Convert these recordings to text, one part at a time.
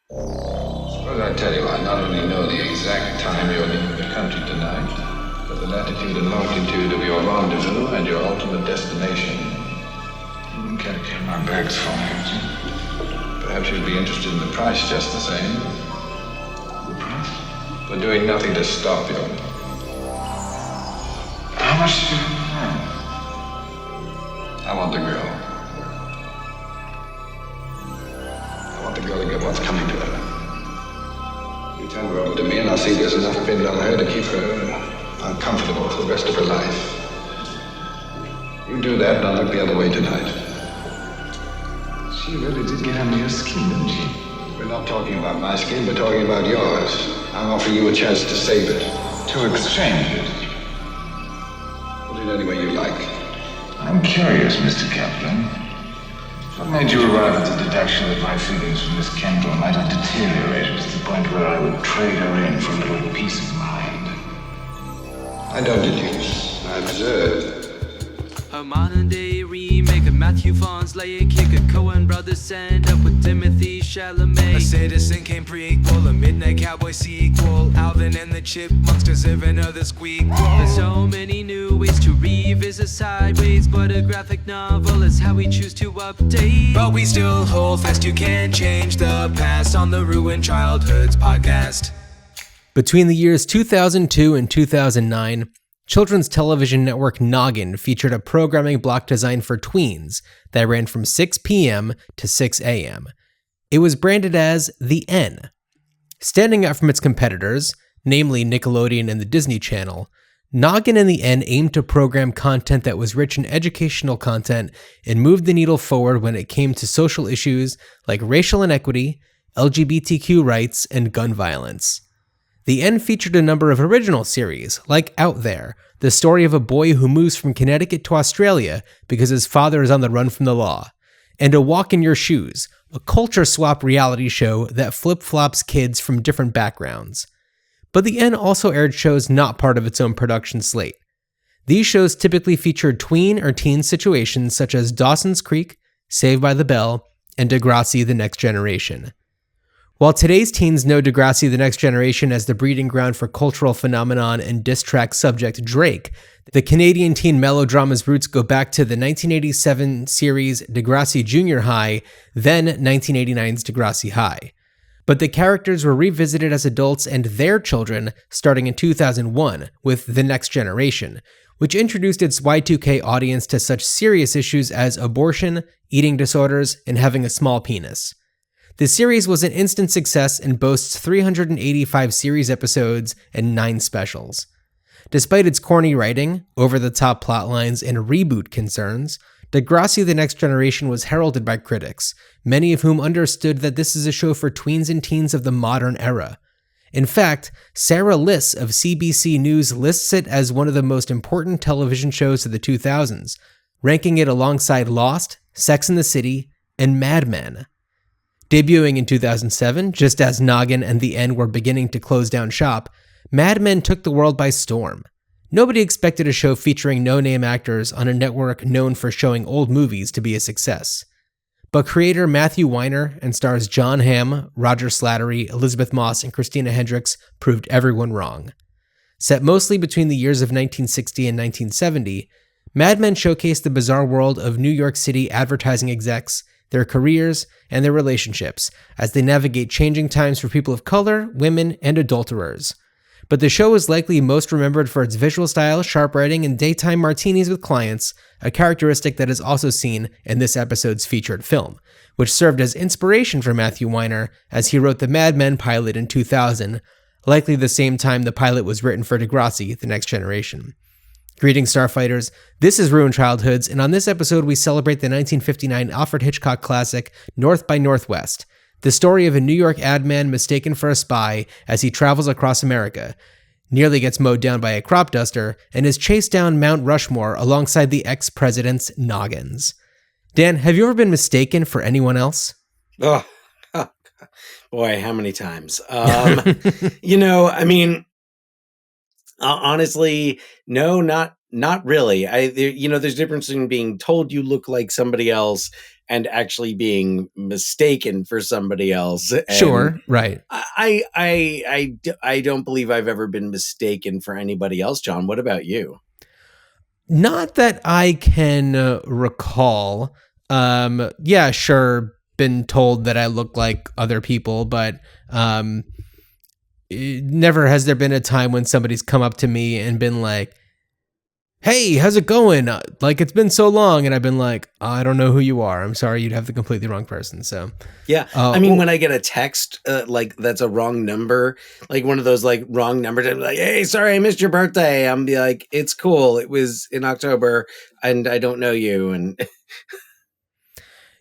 Suppose I tell you I not only know the exact time you're leaving the country tonight, but the latitude and longitude of your rendezvous and your ultimate destination. You can't get my bags for me. Perhaps you'd be interested in the price just the same. The price? For doing nothing to stop you. How much do you want? I want the girl. I want the girl to get what's coming to her. You turn her over to me and I'll see there's enough pinned on her to keep her uncomfortable for the rest of her life. You do that and I'll look the other way tonight. She really did get under your skin, didn't she? We're not talking about my skin, we're talking about yours. I'm offering you a chance to save it. To exchange it? Put it any way you like. I'm curious, Mr. Kaplan. What made you arrive at the deduction that my feelings for Miss Kendall might have deteriorated to the point where I would trade her in for a little peace of mind? I don't deduce. I observe. A modern day remake of Matthew Vaughn's Layer Kick, a Coen brothers end up with Timothy Chalamet. A Citizen Kane prequel, a Midnight Cowboy sequel, Alvin and the Chipmunks deserve another squeak. There's so many new ways to revisit sideways, but a graphic novel is how we choose to update. But we still hold fast, you can't change the past on the Ruined Childhoods podcast. Between the years 2002 and 2009, children's television network Noggin featured a programming block designed for tweens that ran from 6 p.m. to 6 a.m. It was branded as The N. Standing out from its competitors, namely Nickelodeon and the Disney Channel, Noggin and The N aimed to program content that was rich in educational content and moved the needle forward when it came to social issues like racial inequity, LGBTQ rights, and gun violence. The N featured a number of original series, like Out There, the story of a boy who moves from Connecticut to Australia because his father is on the run from the law, and A Walk in Your Shoes, a culture swap reality show that flip-flops kids from different backgrounds. But the N also aired shows not part of its own production slate. These shows typically featured tween or teen situations such as Dawson's Creek, Saved by the Bell, and Degrassi: The Next Generation. While today's teens know Degrassi: The Next Generation as the breeding ground for cultural phenomenon and diss track subject Drake, the Canadian teen melodrama's roots go back to the 1987 series Degrassi Junior High, then 1989's Degrassi High. But the characters were revisited as adults and their children starting in 2001 with The Next Generation, which introduced its Y2K audience to such serious issues as abortion, eating disorders, and having a small penis. The series was an instant success and boasts 385 series episodes and 9 specials. Despite its corny writing, over-the-top plotlines, and reboot concerns, Degrassi: The Next Generation was heralded by critics, many of whom understood that this is a show for tweens and teens of the modern era. In fact, Sarah Liss of CBC News lists it as one of the most important television shows of the 2000s, ranking it alongside Lost, Sex and the City, and Mad Men. Debuting in 2007, just as Noggin and The N were beginning to close down shop, Mad Men took the world by storm. Nobody expected a show featuring no-name actors on a network known for showing old movies to be a success. But creator Matthew Weiner and stars John Hamm, Roger Slattery, Elizabeth Moss, and Christina Hendricks proved everyone wrong. Set mostly between the years of 1960 and 1970, Mad Men showcased the bizarre world of New York City advertising execs, their careers, and their relationships as they navigate changing times for people of color, women, and adulterers. But the show is likely most remembered for its visual style, sharp writing, and daytime martinis with clients, a characteristic that is also seen in this episode's featured film, which served as inspiration for Matthew Weiner as he wrote the Mad Men pilot in 2000, likely the same time the pilot was written for Degrassi: The Next Generation. Greetings, Starfighters. This is Ruined Childhoods, and on this episode we celebrate the 1959 Alfred Hitchcock classic, North by Northwest, the story of a New York ad man mistaken for a spy as he travels across America, nearly gets mowed down by a crop duster, and is chased down Mount Rushmore alongside the ex-president's noggins. Dan, have you ever been mistaken for anyone else? Oh, boy, how many times? Honestly, no, not really. There's a difference in being told you look like somebody else and actually being mistaken for somebody else. And Sure, right. I don't believe I've ever been mistaken for anybody else. John, what about you? Not that I can recall. Yeah, sure, been told that I look like other people, but never has there been a time when somebody's come up to me and been like, "Hey, how's it going? Like, it's been so long," and I've been like, "I don't know who you are. I'm sorry, you'd have the completely wrong person." So, Yeah. I mean, when I get a text, like that's a wrong number, like one of those like wrong numbers, I'm like, "Hey, sorry, I missed your birthday." I'm be like, "It's cool. It was in October and I don't know you." And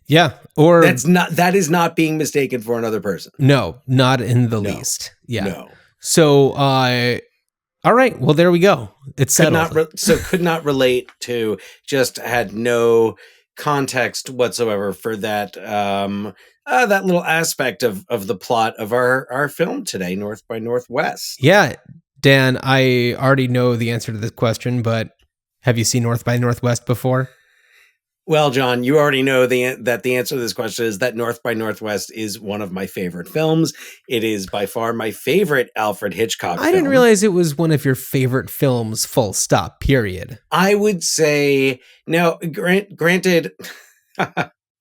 yeah, or that is not being mistaken for another person. no, not in the No. least. Yeah. No. So, all right. Well, there we go. It's settled. Could not relate to, just had no context whatsoever for that that little aspect of the plot of our film today, North by Northwest. Yeah, Dan, I already know the answer to this question, but have you seen North by Northwest before? Well, John, you already know that the answer to this question is that North by Northwest is one of my favorite films. It is by far my favorite Alfred Hitchcock film. I didn't realize it was one of your favorite films, full stop, period. I would say, now, granted,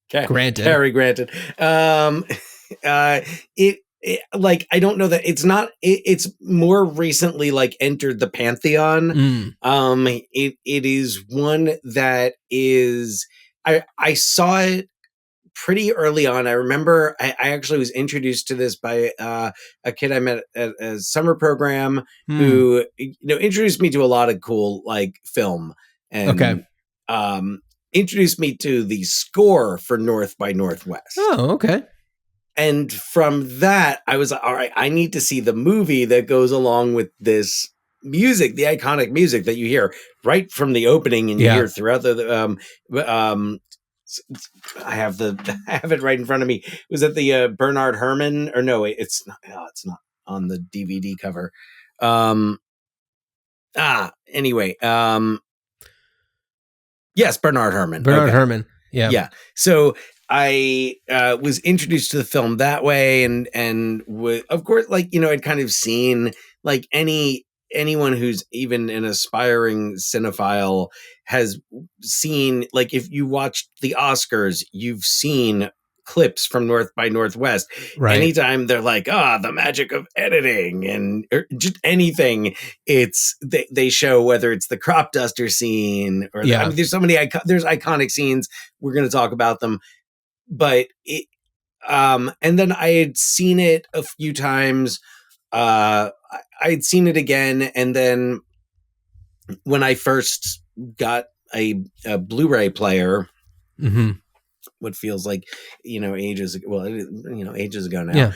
Granted. very granted. It like, I don't know that it's not, it's more recently like entered the pantheon. It is one that is, I saw it pretty early on. I remember I actually was introduced to this by a kid I met at a summer program who, introduced me to a lot of cool like film, and introduced me to the score for North by Northwest. Oh, okay. And from that, I was like, all right, I need to see the movie that goes along with this music, the iconic music that you hear right from the opening and you hear throughout the I have it right in front of me. Was it the Bernard Herrmann? Or no, it's not. Oh, it's not on the DVD cover. Anyway. Yes, Bernard Herrmann. Bernard Herrmann. Yeah. Yeah. So I was introduced to the film that way, and of course, like, I'd kind of seen, like, anyone who's even an aspiring cinephile has seen, like, if you watched the Oscars, you've seen clips from North by Northwest. Right. Anytime they're like, the magic of editing and just anything, it's they show, whether it's the crop duster scene or I mean, there's so many there's iconic scenes. We're going to talk about them, but it and then I had seen it a few times. I'd seen it again, and then when I first got a Blu-ray player, what feels like ages ago now.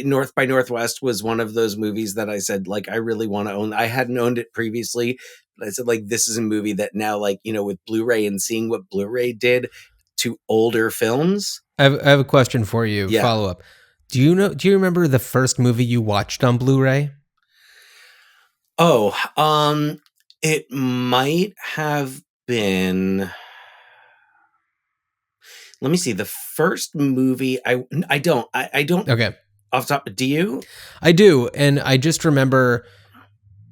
North by Northwest was one of those movies that I said, like, I really want to own. I hadn't owned it previously, but I said, like, this is a movie that now, like, with Blu-ray and seeing what Blu-ray did to older films. I have a question for you. Yeah. Follow up. Do you remember the first movie you watched on Blu-ray? Oh, it might have been. Let me see. The first movie I don't. Okay. Off the top, do you? I do, and I just remember.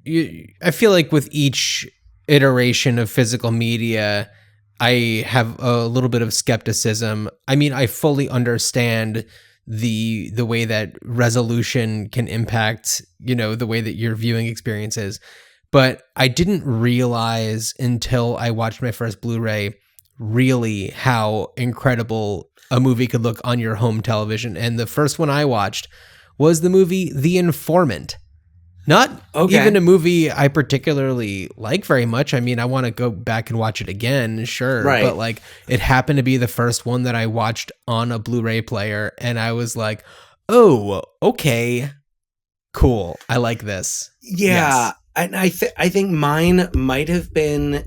I feel like with each iteration of physical media, I have a little bit of skepticism. I mean, I fully understand the way that resolution can impact, the way that your viewing experience is. But I didn't realize until I watched my first Blu-ray really how incredible a movie could look on your home television. And the first one I watched was the movie The Informant. Not even a movie I particularly like very much. I mean, I want to go back and watch it again, sure. Right. But like, it happened to be the first one that I watched on a Blu-ray player. And I was like, oh, okay, cool. I like this. Yeah. Yes. And I think mine might have been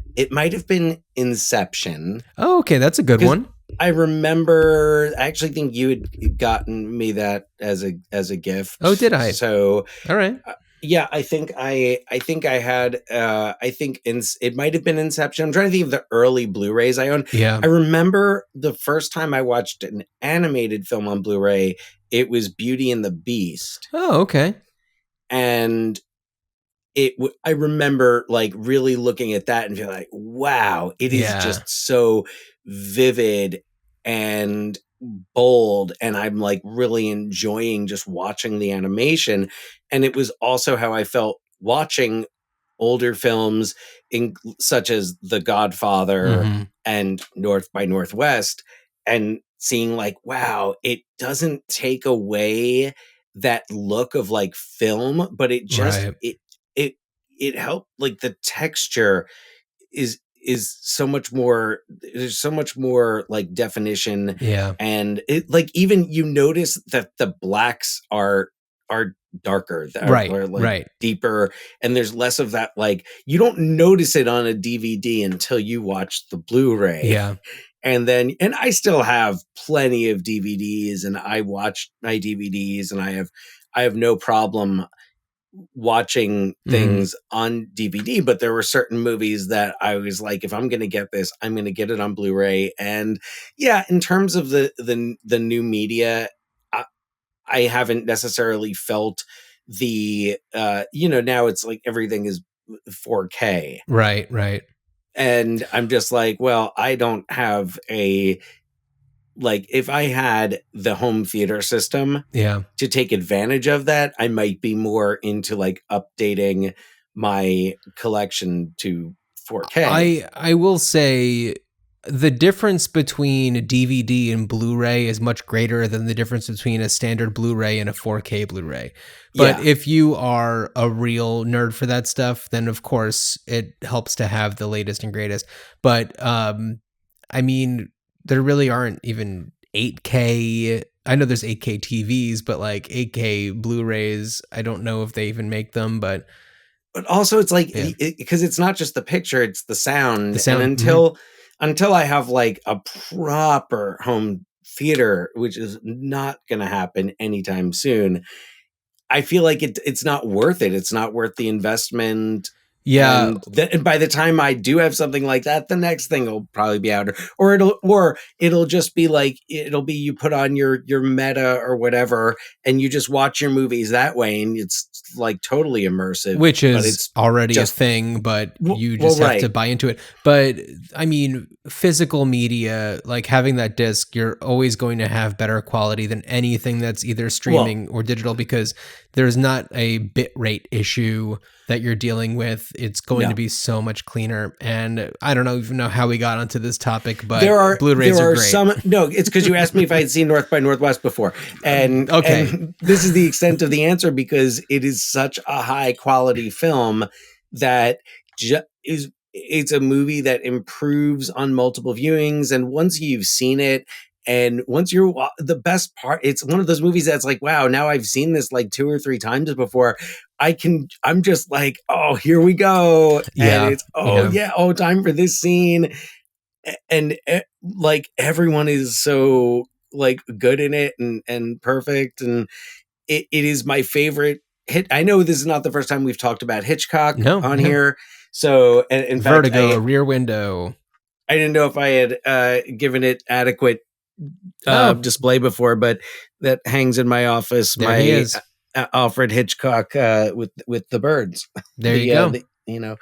Inception. Oh, okay. That's a good one. I remember, I actually think you had gotten me that as a gift. Oh, did I? So, all right. Yeah, I think I had it might have been Inception. I'm trying to think of the early Blu-rays I owned. Yeah. I remember the first time I watched an animated film on Blu-ray, it was Beauty and the Beast. Oh, okay. And I remember like really looking at that and feeling like, wow, it is Yeah. just so vivid and bold, and I'm like really enjoying just watching the animation. And it was also how I felt watching older films such as The Godfather Mhm. and North by Northwest, and seeing like, wow, it doesn't take away that look of like film, but it just Right. it it helped, like the texture is so much more, there's so much more like definition, Yeah. and it like even you notice that the blacks are darker, Right. are like Right. deeper, and there's less of that, like you don't notice it on a DVD until you watch the Blu-ray. Yeah. And I still have plenty of DVDs, and I watch my DVDs, and I have no problem watching things on DVD, but there were certain movies that I was like, if I'm going to get this, I'm going to get it on Blu-ray. And yeah, in terms of the new media, I haven't necessarily felt the now it's like everything is 4K. Right. Right. And I'm just like, well, I don't have like if I had the home theater system Yeah. to take advantage of that, I might be more into like updating my collection to 4K. I will say the difference between DVD and Blu-ray is much greater than the difference between a standard Blu-ray and a 4K Blu-ray. But Yeah. if you are a real nerd for that stuff, then of course it helps to have the latest and greatest. But I mean, there really aren't even 8K. I know there's 8K TVs, but like 8K Blu-rays, I don't know if they even make them, but But also it's like, Yeah. because it's not just the picture, it's the sound. The sound, And until I have like a proper home theater, which is not going to happen anytime soon, I feel like it's not worth it. It's not worth the investment. yeah, And by the time I do have something like that, the next thing will probably be out, or it'll just be like, it'll be you put on your Meta or whatever, and you just watch your movies that way, and it's like totally immersive. which but is it's already just- a thing, but you well, just have right. to buy into it. But I mean, physical media, like having that disc, you're always going to have better quality than anything that's either streaming or digital, because there's not a bit rate issue that you're dealing with. It's going to be so much cleaner. And I don't even know how we got onto this topic, but Blu-rays are great. No, it's because you asked me if I had seen North by Northwest before. And Okay. and this is the extent of the answer, because it is such a high quality film that it's a movie that improves on multiple viewings. And once you've seen it, and once you're the best part, it's one of those movies that's like, wow, now I've seen this like 2 or 3 times before. I'm just like, oh, here we go. Yeah. And it's, time for this scene. And like everyone is so like good in it and perfect. And it is my favorite hit. I know this is not the first time we've talked about Hitchcock on here. So in Vertigo, fact, Rear Window. I didn't know if I had given it adequate display before, but that hangs in my office. There he is. Alfred Hitchcock with the birds. There you go.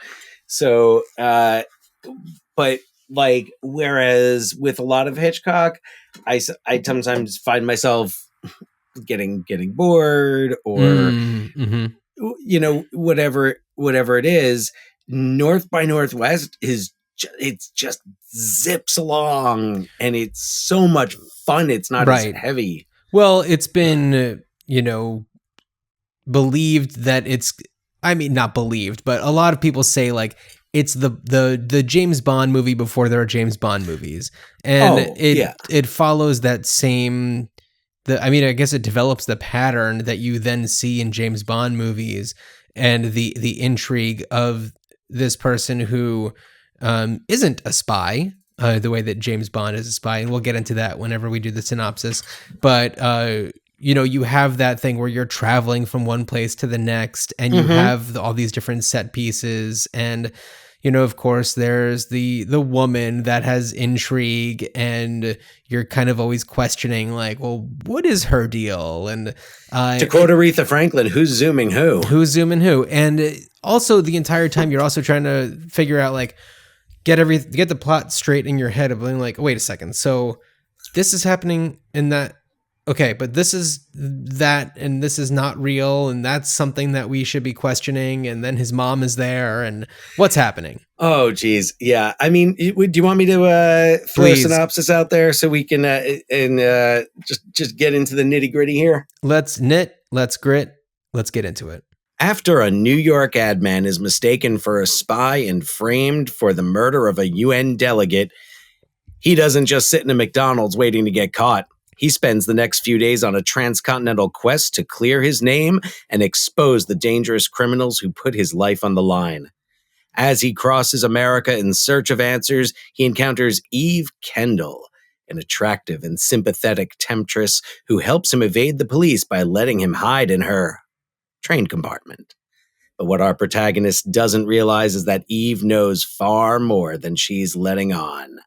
So, but like, whereas with a lot of Hitchcock, I sometimes find myself getting bored, or whatever it is. North by Northwest it's just zips along, and it's so much fun. It's not as heavy. Well, it's been, believed that not believed, but a lot of people say like it's the James Bond movie before there are James Bond movies. And it follows that same, I guess it develops the pattern that you then see in James Bond movies, and the intrigue of this person who isn't a spy, the way that James Bond is a spy. And we'll get into that whenever we do the synopsis. But, you have that thing where you're traveling from one place to the next, and you have all these different set pieces, and of course there's the woman that has intrigue, and you're kind of always questioning, like, well, what is her deal? And to quote Aretha Franklin, who's zooming who? Who's zooming who? And also the entire time you're also trying to figure out, like, get the plot straight in your head of being like, wait a second, so this is happening in that. Okay, but this is that, and this is not real, and that's something that we should be questioning, and then his mom is there, and what's happening? Oh, geez. Yeah. I mean, do you want me to throw a synopsis out there so we can just get into the nitty gritty here? Let's knit, let's grit, let's get into it. After a New York ad man is mistaken for a spy and framed for the murder of a UN delegate, he doesn't just sit in a McDonald's waiting to get caught. He spends the next few days on a transcontinental quest to clear his name and expose the dangerous criminals who put his life on the line. As he crosses America in search of answers, he encounters Eve Kendall, an attractive and sympathetic temptress who helps him evade the police by letting him hide in her train compartment. But what our protagonist doesn't realize is that Eve knows far more than she's letting on.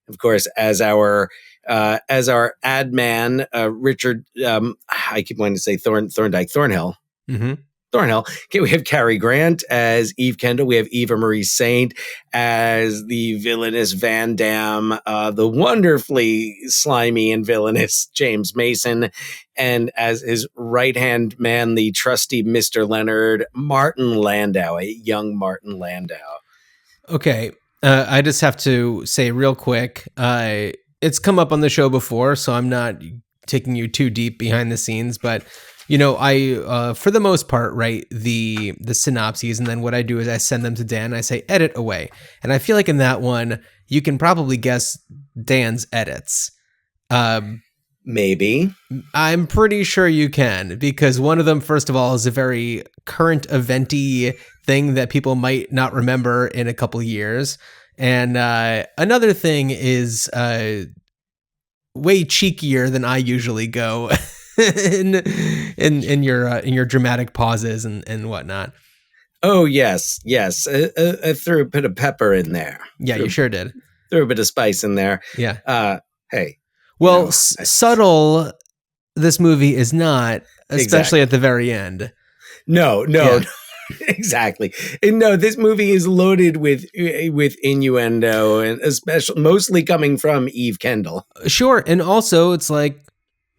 Of course, as our ad man, Richard, I keep wanting to say Thornhill. Mm-hmm. Thornhill. Okay, we have Cary Grant as Eve Kendall. We have Eva Marie Saint as the villainous Van Damme, the wonderfully slimy and villainous James Mason, and as his right-hand man, the trusty Mr. Leonard, Martin Landau, a young Martin Landau. Okay, I just have to say real quick, it's come up on the show before, so I'm not taking you too deep behind the scenes, but I for the most part write the synopses, and then what I do is I send them to Dan. I say edit away, and I feel like in that one you can probably guess Dan's edits. Maybe. I'm pretty sure you can, because one of them, first of all, is a very current eventy thing that people might not remember in a couple years. And another thing is way cheekier than I usually go in your dramatic pauses and whatnot. Oh, yes. I threw a bit of pepper in there. Yeah, you sure did. Threw a bit of spice in there. Yeah. Hey. Well, subtle this movie is not, especially at the very end. No. Exactly. And no, this movie is loaded with innuendo, and especially mostly coming from Eve Kendall. Sure. And also it's like,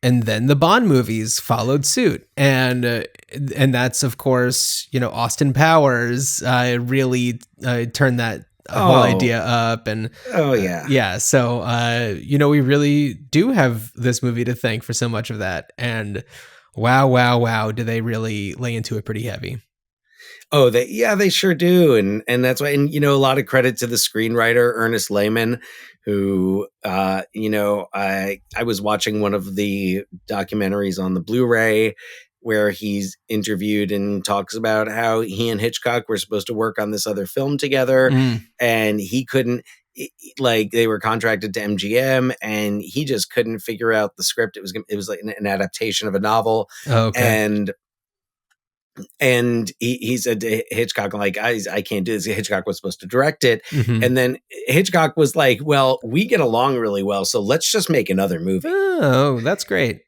and then the Bond movies followed suit. And that's, of course, Austin Powers really turned that whole idea up. And yeah. So, we really do have this movie to thank for so much of that. And wow, do they really lay into it pretty heavy. Oh, they sure do. And that's why, and, a lot of credit to the screenwriter, Ernest Lehman, who, I was watching one of the documentaries on the Blu-ray where he's interviewed and talks about how he and Hitchcock were supposed to work on this other film together. And he couldn't, they were contracted to MGM and he just couldn't figure out the script. It was like an adaptation of a novel. Oh, okay. And he said to Hitchcock, like, I can't do this. Hitchcock was supposed to direct it. Mm-hmm. And then Hitchcock was like, well, we get along really well, so let's just make another movie. Oh, that's great.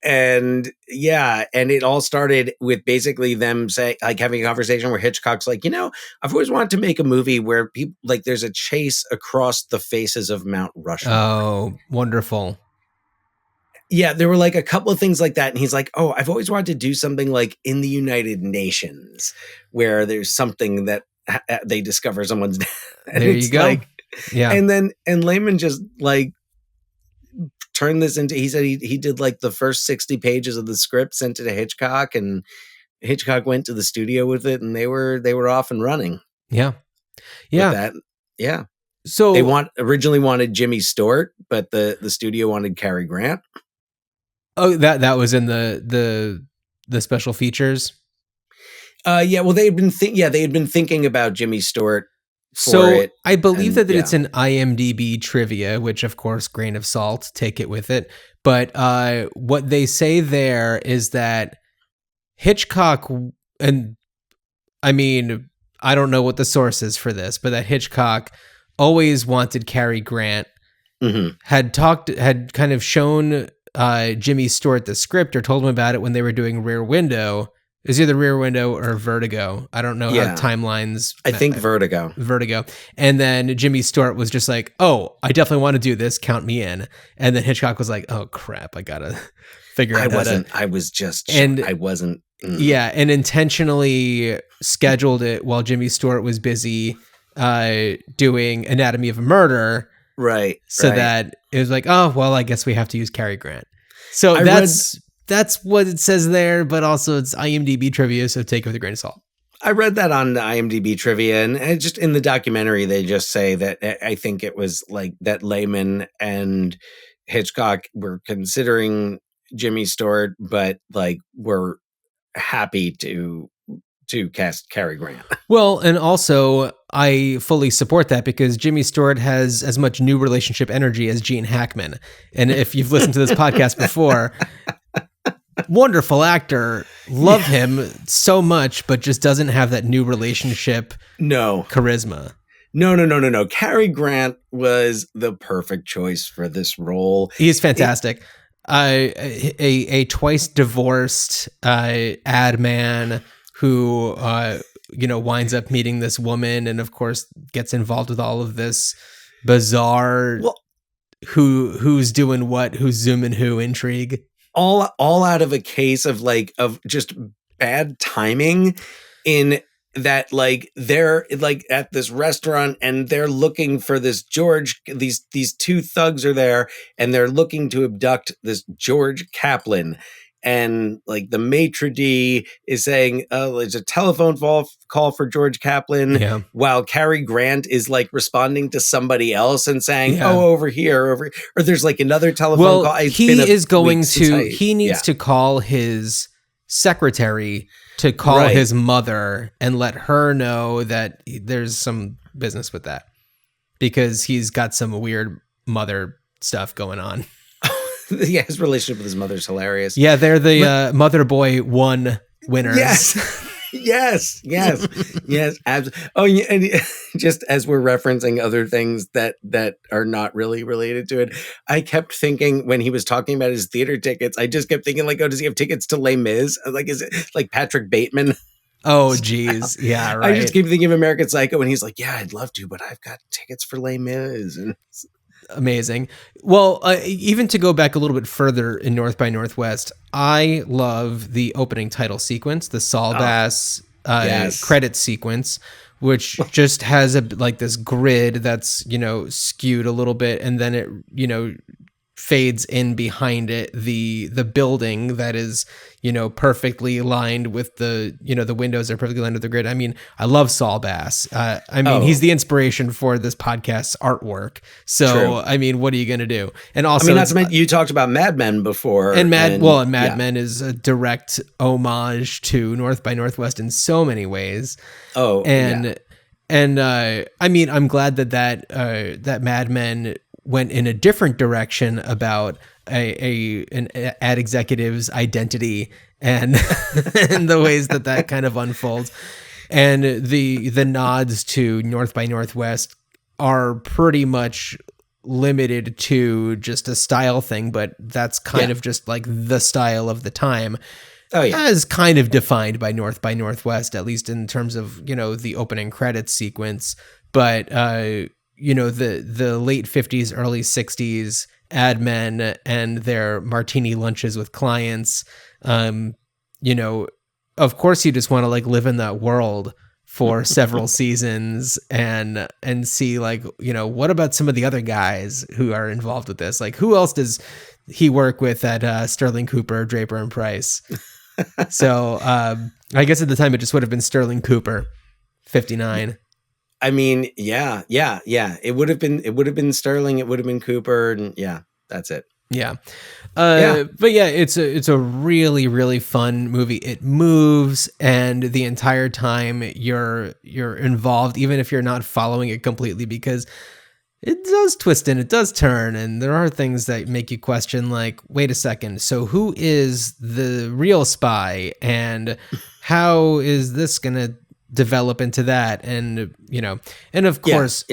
And and it all started with basically them having a conversation where Hitchcock's like, I've always wanted to make a movie where people, like, there's a chase across the faces of Mount Rushmore. Oh, wonderful. Yeah, there were like a couple of things like that. And he's like, oh, I've always wanted to do something like in the United Nations where there's something that they discover someone's dead. And there you go. Like, yeah. And Lehman just like turned this into, he said he did like the first 60 pages of the script, sent it to Hitchcock, and Hitchcock went to the studio with it, and they were off and running. Yeah. Yeah. With that. Yeah. So they originally wanted Jimmy Stewart, but the studio wanted Cary Grant. Oh, that was in the special features. Yeah. Well, they had been thinking about Jimmy Stewart. I believe that it's an IMDb trivia, which of course, grain of salt, take it with it. But what they say there is that Hitchcock, and I mean, I don't know what the source is for this, but that Hitchcock always wanted Cary Grant, had kind of shown Jimmy Stewart the script or told him about it when they were doing Rear Window. It was either Rear Window or Vertigo. I don't know how timelines. I think Vertigo. And then Jimmy Stewart was just like, "Oh, I definitely want to do this. Count me in." And then Hitchcock was like, "Oh crap, I gotta figure out." I wasn't. Yeah, and intentionally scheduled it while Jimmy Stewart was busy doing Anatomy of a Murder. Right. So that it was like, oh well, I guess we have to use Cary Grant. So that's what it says there, but also it's IMDb trivia, so take it with a grain of salt. I read that on the IMDb trivia, and it just in the documentary, they just say that I think it was like that Lehman and Hitchcock were considering Jimmy Stewart, but like were happy to cast Cary Grant. Well, and also I fully support that because Jimmy Stewart has as much new relationship energy as Gene Hackman. And if you've listened to this podcast before, wonderful actor, love him so much, but just doesn't have that new relationship charisma. No. Cary Grant was the perfect choice for this role. He's fantastic. A twice divorced ad man who winds up meeting this woman and of course gets involved with all of this bizarre who's doing what, who's zooming who intrigue. All out of a case of just bad timing in that, like, they're like at this restaurant and they're looking for this George, these two thugs are there and they're looking to abduct this George Kaplan. And like the maitre d' is saying, "Oh, there's a telephone call for George Kaplan," while Cary Grant is like responding to somebody else and saying, "Oh, over here," or there's like another telephone call. He needs to call his secretary to call his mother and let her know that there's some business with that because he's got some weird mother stuff going on. Yeah, his relationship with his mother's hilarious. Yeah, they're the Mother Boy 1 winners. Yes. Oh, yeah, and just as we're referencing other things that are not really related to it, I kept thinking when he was talking about his theater tickets, I just kept thinking like, oh, does he have tickets to Les Mis? Like, is it like Patrick Bateman? Oh, geez. Yeah, right. I just keep thinking of American Psycho, and he's like, yeah, I'd love to, but I've got tickets for Les Mis. And amazing. Well, even to go back a little bit further in North by Northwest, I love the opening title sequence, the Saul Bass credit sequence, which just has this grid that's, skewed a little bit. And then it, fades in behind it, the building that is, perfectly lined with the windows are perfectly lined with the grid. I mean, I love Saul Bass. He's the inspiration for this podcast's artwork. So, true. I mean, what are you going to do? And also, you talked about Mad Men before. And Mad Men is a direct homage to North by Northwest in so many ways. I'm glad that Mad Men went in a different direction about an ad executive's identity and and the ways that kind of unfolds. And the nods to North by Northwest are pretty much limited to just a style thing, but that's kind of just like the style of the time. Oh, yeah. As kind of defined by Northwest, at least in terms of, the opening credits sequence. But the late 50s, early 60s ad men and their martini lunches with clients, of course you just want to live in that world for several seasons and see what about some of the other guys who are involved with this? Like, who else does he work with at Sterling Cooper, Draper and Price? So I guess at the time it just would have been Sterling Cooper, 59. I mean, yeah. It would have been Sterling. It would have been Cooper, and that's it. Yeah. But yeah, it's a really, really fun movie. It moves, and the entire time you're involved, even if you're not following it completely, because it does twist and it does turn, and there are things that make you question, like, wait a second, so who is the real spy, and how is this gonna develop into that? And and of course,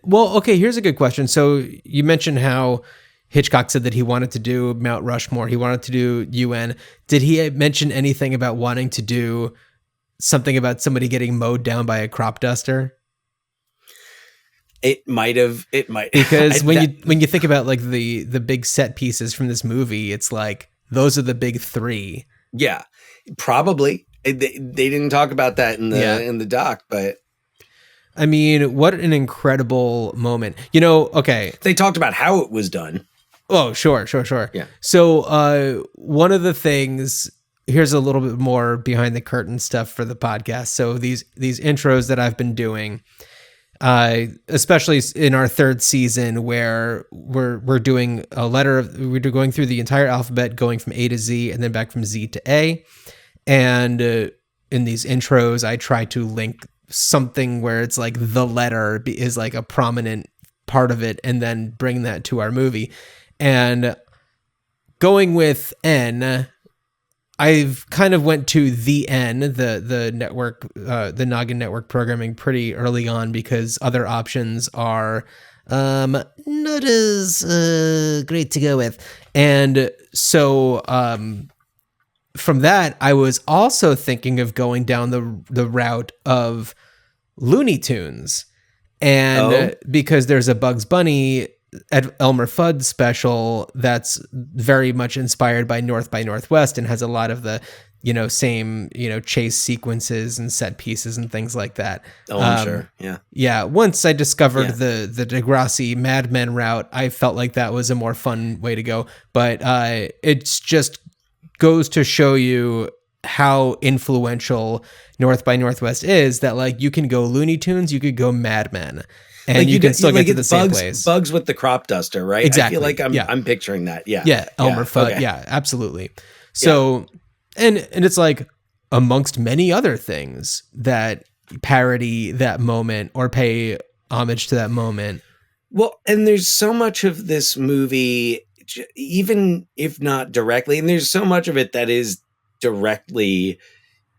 well, okay, here's a good question. So you mentioned how Hitchcock said that he wanted to do Mount Rushmore, he wanted to do UN. Did he mention anything about wanting to do something about somebody getting mowed down by a crop duster? It might Because when you think about like the big set pieces from this movie, it's like those are the big three. Yeah, probably. They didn't talk about that in the doc, but I mean, what an incredible moment. Okay. They talked about how it was done. Oh, sure. Yeah. So one of the things, here's a little bit more behind the curtain stuff for the podcast. So these intros that I've been doing, especially in our third season, where we're doing we're going through the entire alphabet, going from A to Z and then back from Z to A. And in these intros, I try to link something where it's like the letter is like a prominent part of it, and then bring that to our movie. And going with N, I've kind of went to the N, the network, the Noggin Network programming pretty early on, because other options are not as great to go with. And so from that, I was also thinking of going down the route of Looney Tunes. And because there's a Bugs Bunny Elmer Fudd special that's very much inspired by North by Northwest and has a lot of the same chase sequences and set pieces and things like that. I'm sure. Yeah. Once I discovered the Degrassi Mad Men route, I felt like that was a more fun way to go. But it's just goes to show you how influential North by Northwest is, that like you can go Looney Tunes, you could go Mad Men, and like you can still get to the same place. Bugs with the crop duster, right? Exactly. I feel like I'm picturing that. Yeah. Yeah. Elmer Fudd. Okay. Yeah, absolutely. So, and it's like amongst many other things that parody that moment or pay homage to that moment. Well, and there's so much of this movie, even if not directly, and there's so much of it that is directly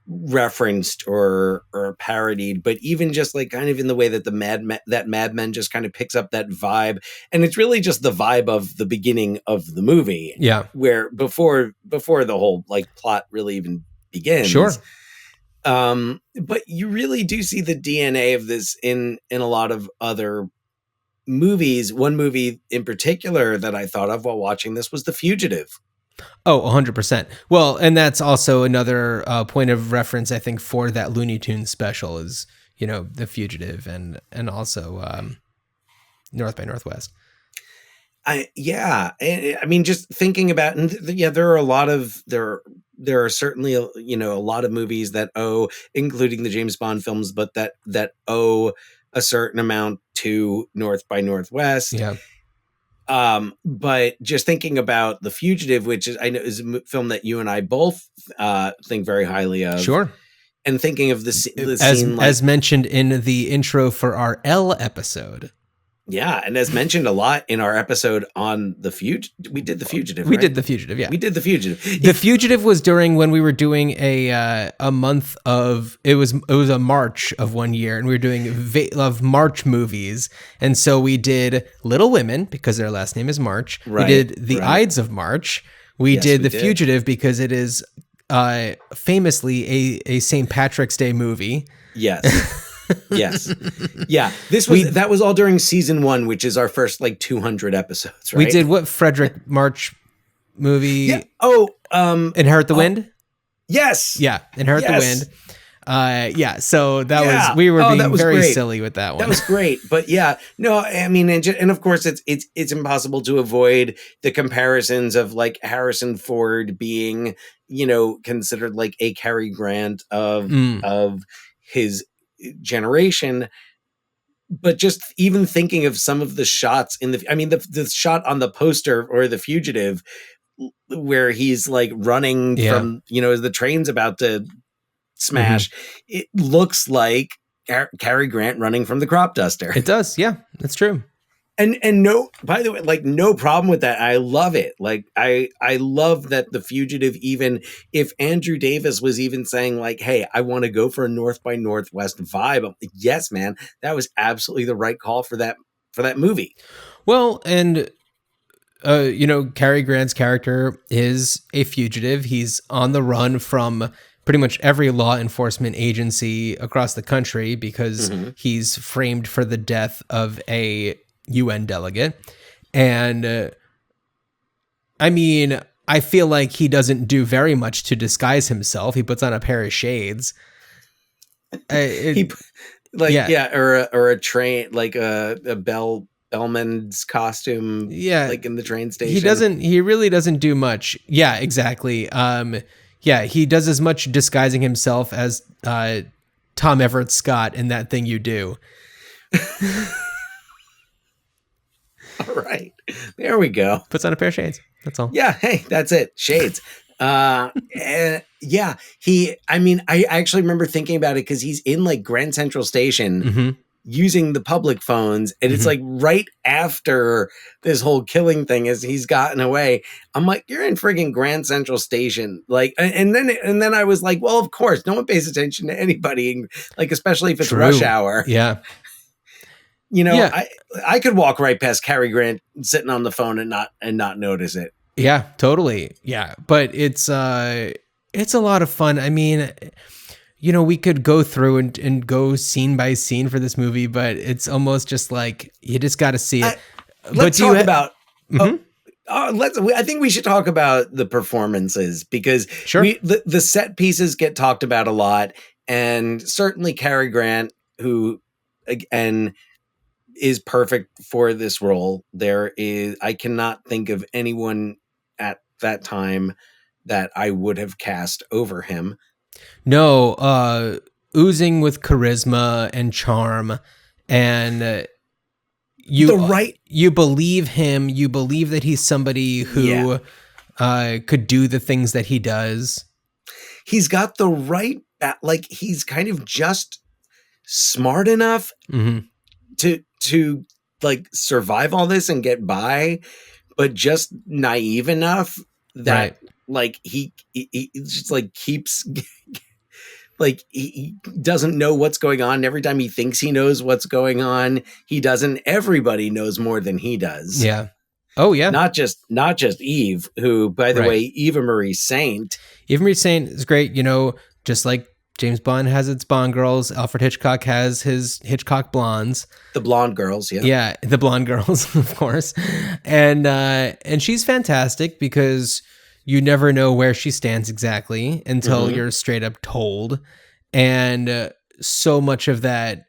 referenced or parodied, but even just like kind of in the way that Mad Men just kind of picks up that vibe, and it's really just the vibe of the beginning of the movie, where before the whole like plot really even begins. Sure. But you really do see the DNA of this in a lot of other movies. One movie in particular that I thought of while watching this was The Fugitive. Oh, 100%. Well, and that's also another point of reference, I think, for that Looney Tunes special is, The Fugitive and also North by Northwest. I mean, just thinking about, and there are a lot of, there are certainly, a lot of movies that owe, including the James Bond films, but that owe a certain amount to North by Northwest. Yeah. But just thinking about The Fugitive, which I know is a film that you and I both think very highly of. Sure. And thinking of the scene, as mentioned in the intro for our L episode. Yeah, and as mentioned a lot in our episode on The Fugitive, we did The Fugitive. We did The Fugitive, yeah. We did The Fugitive. The Fugitive was during when we were doing a month of it was a March of one year, and we were doing of March movies, and so we did Little Women because their last name is March. Right, we did The Ides of March. We did The Fugitive because it is famously a St. Patrick's Day movie. Yes. Yes. Yeah. That was all during season 1, which is our first like 200 episodes, right? We did what Frederick March movie? Yeah. Oh, Inherit the Wind? Yes. Yeah. Inherit the Wind. So that was, we were being very great. silly with that one. That was great. But yeah, no, I mean, and of course it's impossible to avoid the comparisons of like Harrison Ford being, considered like a Cary Grant of his generation. But just even thinking of some of the shots the shot on the poster or The Fugitive where he's like running from, as the train's about to smash, it looks like Cary Grant running from the crop duster. It does. Yeah, that's true. And no, by the way, like no problem with that. I love it. Like I love that The Fugitive, even if Andrew Davis was even saying like, hey, I want to go for a North by Northwest vibe. I'm like, yes, man, that was absolutely the right call for that movie. Well, and Cary Grant's character is a fugitive. He's on the run from pretty much every law enforcement agency across the country because he's framed for the death of a UN delegate. And I mean, I feel like he doesn't do very much to disguise himself. He puts on a pair of shades. Or a train, like a bellman's costume. Yeah, like in the train station. He really doesn't do much. Yeah, exactly. He does as much disguising himself as Tom Everett Scott in That Thing You Do. All right, there we go. Puts on a pair of shades. That's all. Yeah, hey, that's it. Shades. I actually remember thinking about it because he's in like Grand Central Station using the public phones, and it's like right after this whole killing thing as he's gotten away. I'm like, you're in friggin' Grand Central Station. Like, and then I was like, well, of course, no one pays attention to anybody, like especially if it's rush hour. Yeah. I could walk right past Cary Grant sitting on the phone and not notice it. Yeah, totally. Yeah. But it's a lot of fun. I mean, we could go through and go scene by scene for this movie, but it's almost just like, you just got to see it. Let's talk about, I think we should talk about the performances because the set pieces get talked about a lot, and certainly Cary Grant, who again is perfect for this role. I cannot think of anyone at that time that I would have cast over him. No, oozing with charisma and charm, and you believe him. You believe that he's somebody who could do the things that he does. He's got the right, like he's kind of just smart enough to like survive all this and get by, but just naive enough that like he just like keeps like he doesn't know what's going on. Every time he thinks he knows what's going on, he doesn't. Everybody knows more than he does. Yeah. Oh yeah. Not just Eve, who, by the way, Eva Marie Saint is great. Just like James Bond has its Bond girls, Alfred Hitchcock has his Hitchcock blondes. The blonde girls, yeah. Yeah, the blonde girls, of course. And she's fantastic because you never know where she stands exactly until you're straight up told. And so much of that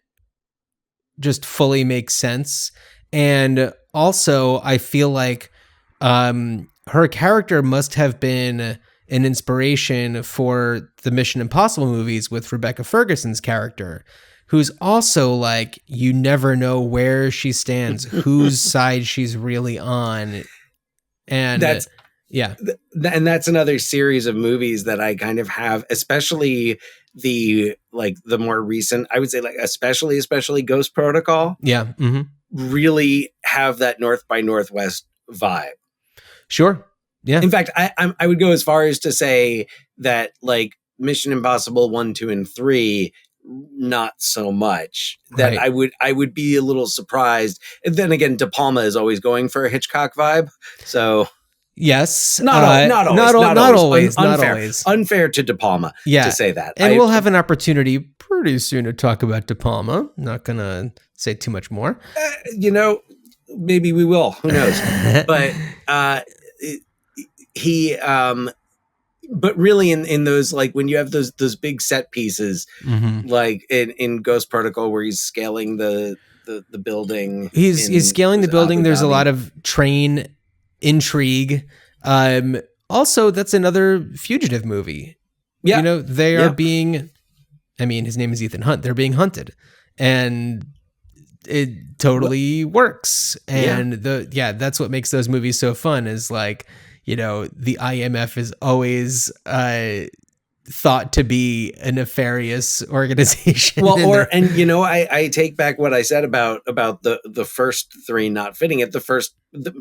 just fully makes sense. And also, I feel like her character must have been an inspiration for the Mission Impossible movies with Rebecca Ferguson's character, who's also like, you never know where she stands, whose side she's really on. And that's that's another series of movies that I kind of have, especially the more recent, I would say, like especially Ghost Protocol. Yeah. Really have that North by Northwest vibe. Sure. Yeah. In fact, I would go as far as to say that like Mission Impossible 1, 2, and 3, not so much. That I would be a little surprised. And then again, De Palma is always going for a Hitchcock vibe. So yes, not always. Unfair to De Palma to say that. And we'll have an opportunity pretty soon to talk about De Palma. Not gonna say too much more. Maybe we will. Who knows? But but really in those, like when you have those big set pieces, like in Ghost Protocol where he's scaling the building. He's scaling the building. There's a lot of train intrigue. Also, that's another fugitive movie. Yeah. They are being, his name is Ethan Hunt. They're being hunted, and it totally works. And that's what makes those movies so fun, is like, the IMF is always thought to be a nefarious organization. Well, I take back what I said about the first three not fitting it.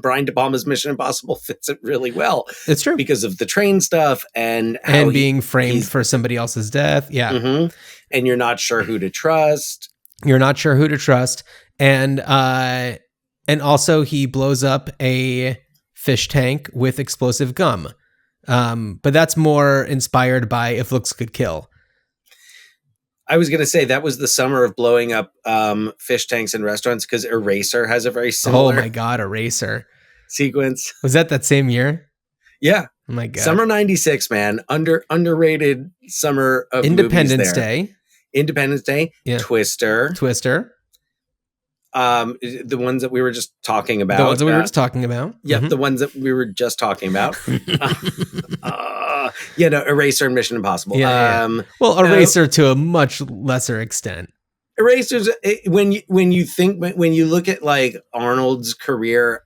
Brian De Palma's Mission Impossible fits it really well. It's true. Because of the train stuff and being framed for somebody else's death. Yeah. Mm-hmm. And you're not sure who to trust. And also he blows up a fish tank with explosive gum. But that's more inspired by If Looks Could Kill. I was going to say that was the summer of blowing up fish tanks in restaurants, because Eraser has a very similar. Oh my God, Eraser sequence. Was that same year? Yeah. Oh my God. Summer 96, man. Underrated summer of Independence Day. Independence Day. Yeah. Twister. The ones that we were just talking about. Yeah, mm-hmm. The ones that we were just talking about. Eraser and Mission Impossible. Eraser to a much lesser extent. Eraser's when you look at like Arnold's career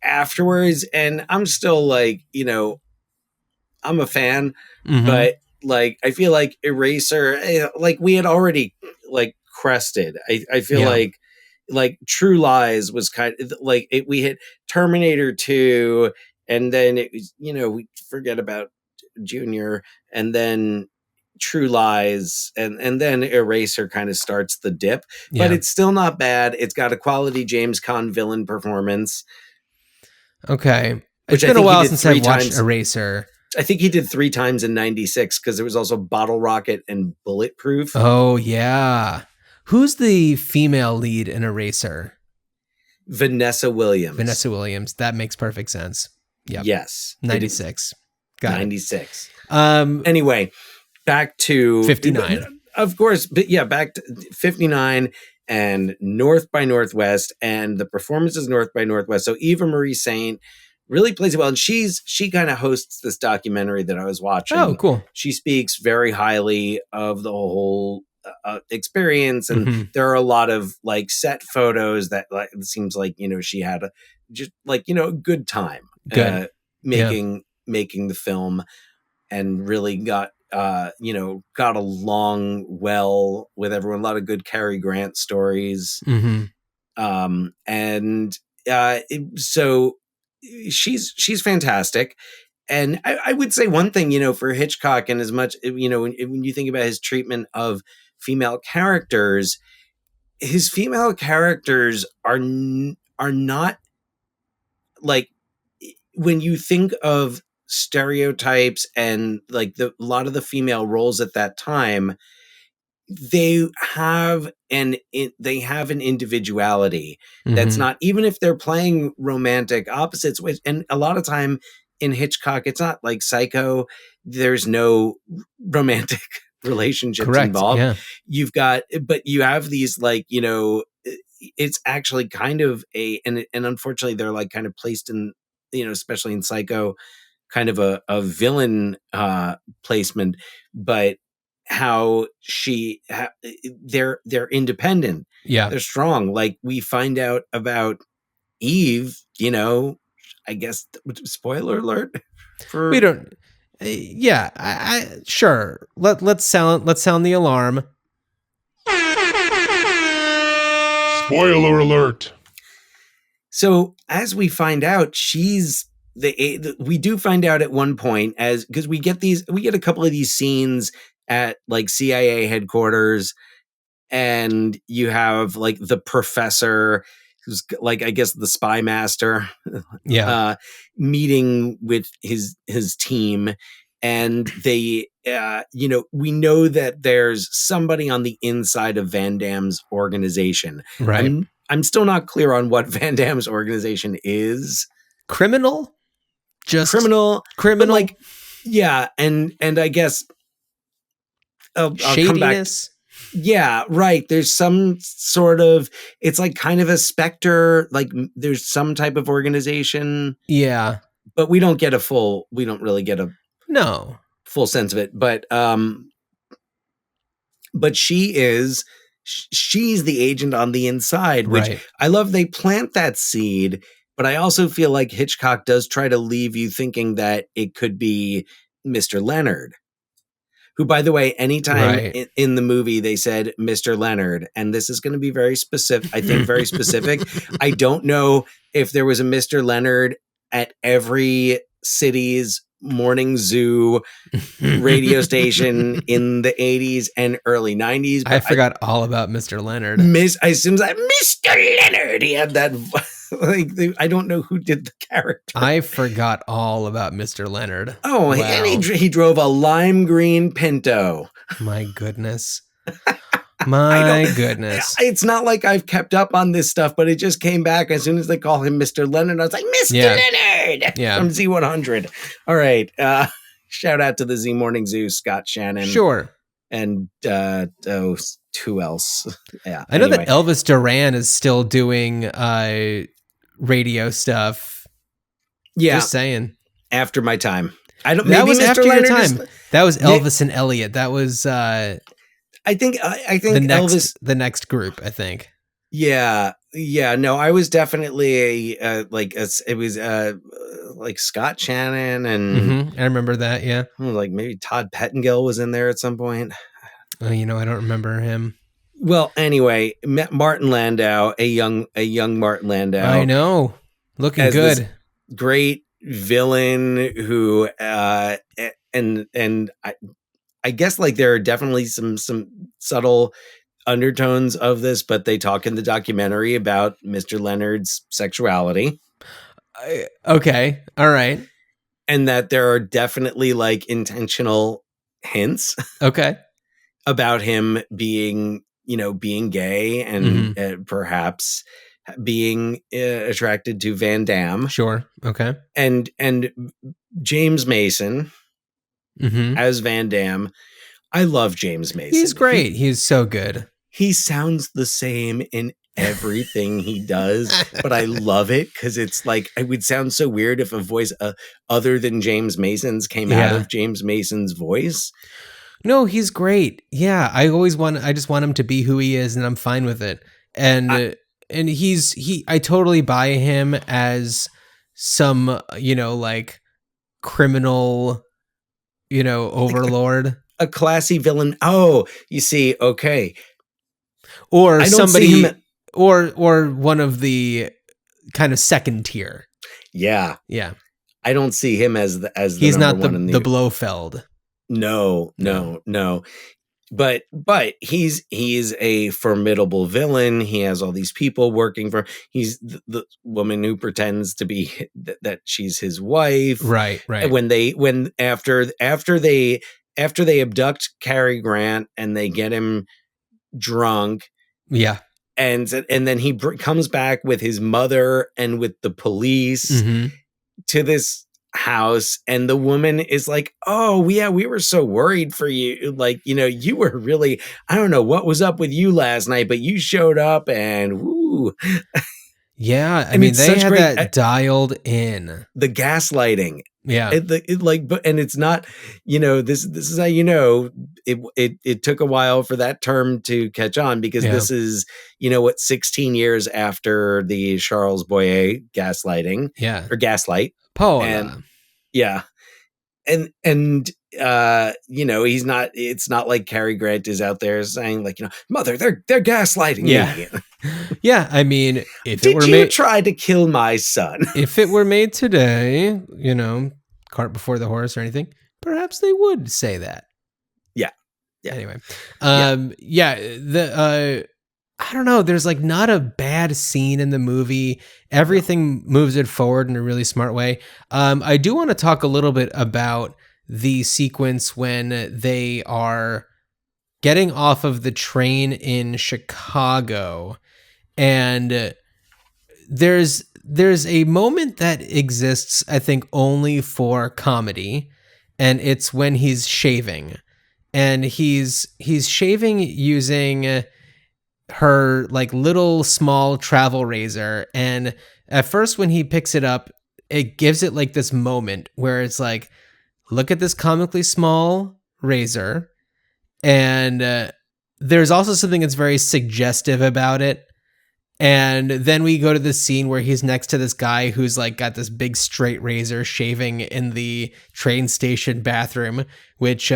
afterwards, and I'm still like, I'm a fan, mm-hmm. but like I feel like Eraser, like we had already like crested. I feel like True Lies was kind of like we hit Terminator 2, and then it was, we forget about Junior, and then True Lies, and then Eraser kind of starts the dip, but it's still not bad. It's got a quality James Caan villain performance. Okay. It's been a while since I watched Eraser. I think he did 3 times in 96, because there was also Bottle Rocket and Bulletproof. Oh, yeah. Who's the female lead in Eraser? Vanessa Williams. That makes perfect sense. Yep. Yes. 96. Got 96. It. Anyway, back to 59. Of course, but back to 59 and North by Northwest, and the performances North by Northwest. So Eva Marie Saint really plays it well, and she kind of hosts this documentary that I was watching. Oh, cool. She speaks very highly of the whole experience, and mm-hmm. there are a lot of like set photos that like it seems like she had a good time making the film, and really got along well with everyone. A lot of good Cary Grant stories. Mm-hmm. So she's fantastic. And I would say one thing, for Hitchcock, and as much, when you think about his treatment of female characters, his female characters are not like, when you think of stereotypes and like a lot of the female roles at that time, they have an individuality that's mm-hmm. not, even if they're playing romantic opposites, and a lot of time in Hitchcock, it's not like Psycho. There's no romantic relationships involved. Yeah. But you have these like, it's actually kind of and unfortunately they're like kind of placed in, especially in Psycho, kind of a villain placement, but how they're independent. Yeah. They're strong. Like we find out about Eve, I guess, spoiler alert. We don't. Yeah, I sure. Let's sound the alarm. Spoiler alert. So as we find out, we do find out at one point, because we get a couple of these scenes at like CIA headquarters, and you have like the professor, who's like, I guess, the spy master, meeting with his team, and they, we know that there's somebody on the inside of Van Damme's organization. Right. I'm still not clear on what Van Damme's organization is. Criminal. Just criminal. Like, yeah, and I guess I'll come back. Yeah, right. There's some sort of, it's like kind of a specter, like there's some type of organization. Yeah. But we don't really get a full sense of it. But she's the agent on the inside, which I love. They plant that seed, but I also feel like Hitchcock does try to leave you thinking that it could be Mr. Leonard. who, by the way, anytime Right. in the movie they said Mr. Leonard, and this is going to be very specific, I think very specific. I don't know if there was a Mr. Leonard at every city's morning zoo radio station in the 80s and early 90s. I forgot all about Mr. Leonard. I assume that Mr. Leonard, he had that, like, I don't know who did the character. I forgot all about Mr. Leonard. Oh, Wow. and he drove a lime green Pinto. My goodness. My goodness. It's not like I've kept up on this stuff, but it just came back as soon as they call him Mr. Leonard. I was like, Mr. Leonard from Z100. All right. Shout out to the Z Morning Zoo, Scott Shannon. Sure. And who else? Yeah. I know that Elvis Duran is still doing radio stuff. Yeah. Just saying. After my time. I don't. That maybe was Mr. after Leonard your time. That was Elvis and Elliot. That was I think the next group, I think. Yeah. No, I was definitely it was like Scott Shannon and I remember that. Yeah. Like maybe Todd Pettengill was in there at some point. I don't remember him. Well, anyway, Martin Landau, a young Martin Landau. I know, looking good. Great villain who and I guess like there are definitely some subtle undertones of this, but they talk in the documentary about Mr. Leonard's sexuality. Okay, all right, and that there are definitely like intentional hints. Okay. About him being gay and perhaps being attracted to Van Damme. Sure. Okay. And James Mason as Van Damme. I love James Mason. He's great. He's so good. He sounds the same in everything he does, but I love it because it's like it would sound so weird if a voice other than James Mason's came out of James Mason's voice. No, he's great. Yeah, I just want him to be who he is, and I'm fine with it. And I totally buy him as some like criminal, overlord, a classy villain. Oh, you see, okay, or somebody, or one of the kind of second tier. Yeah. I don't see him as the he's not the Blofeld. No. But he's a formidable villain. He has all these people working for him. He's the woman who pretends to be that she's his wife. Right. After they abduct Cary Grant and they get him drunk. Yeah. And then he comes back with his mother and with the police to this house, and the woman is like, oh yeah, we were so worried for you, like you were really, I don't know what was up with you last night, but you showed up and woo. Yeah, I mean they had that dialed in, the gaslighting. Yeah, and it's not, this is how it took a while for that term to catch on, because this is 16 years after the Charles Boyer gaslighting, or gaslight. And he's not, it's not like Cary Grant is out there saying like, mother, they're gaslighting me. Yeah, I mean, if did you try to kill my son? If it were made today, cart before the horse or anything, perhaps they would say that. Yeah. Anyway, I don't know. There's like not a bad scene in the movie. Everything moves it forward in a really smart way. I do want to talk a little bit about the sequence when they are getting off of the train in Chicago, and there's a moment that exists, I think, only for comedy, and it's when he's shaving, and he's shaving using her like little small travel razor, and at first when he picks it up, it gives it like this moment where it's like, look at this comically small razor, and there's also something that's very suggestive about it, And then we go to this scene where he's next to this guy who's like got this big straight razor shaving in the train station bathroom, which you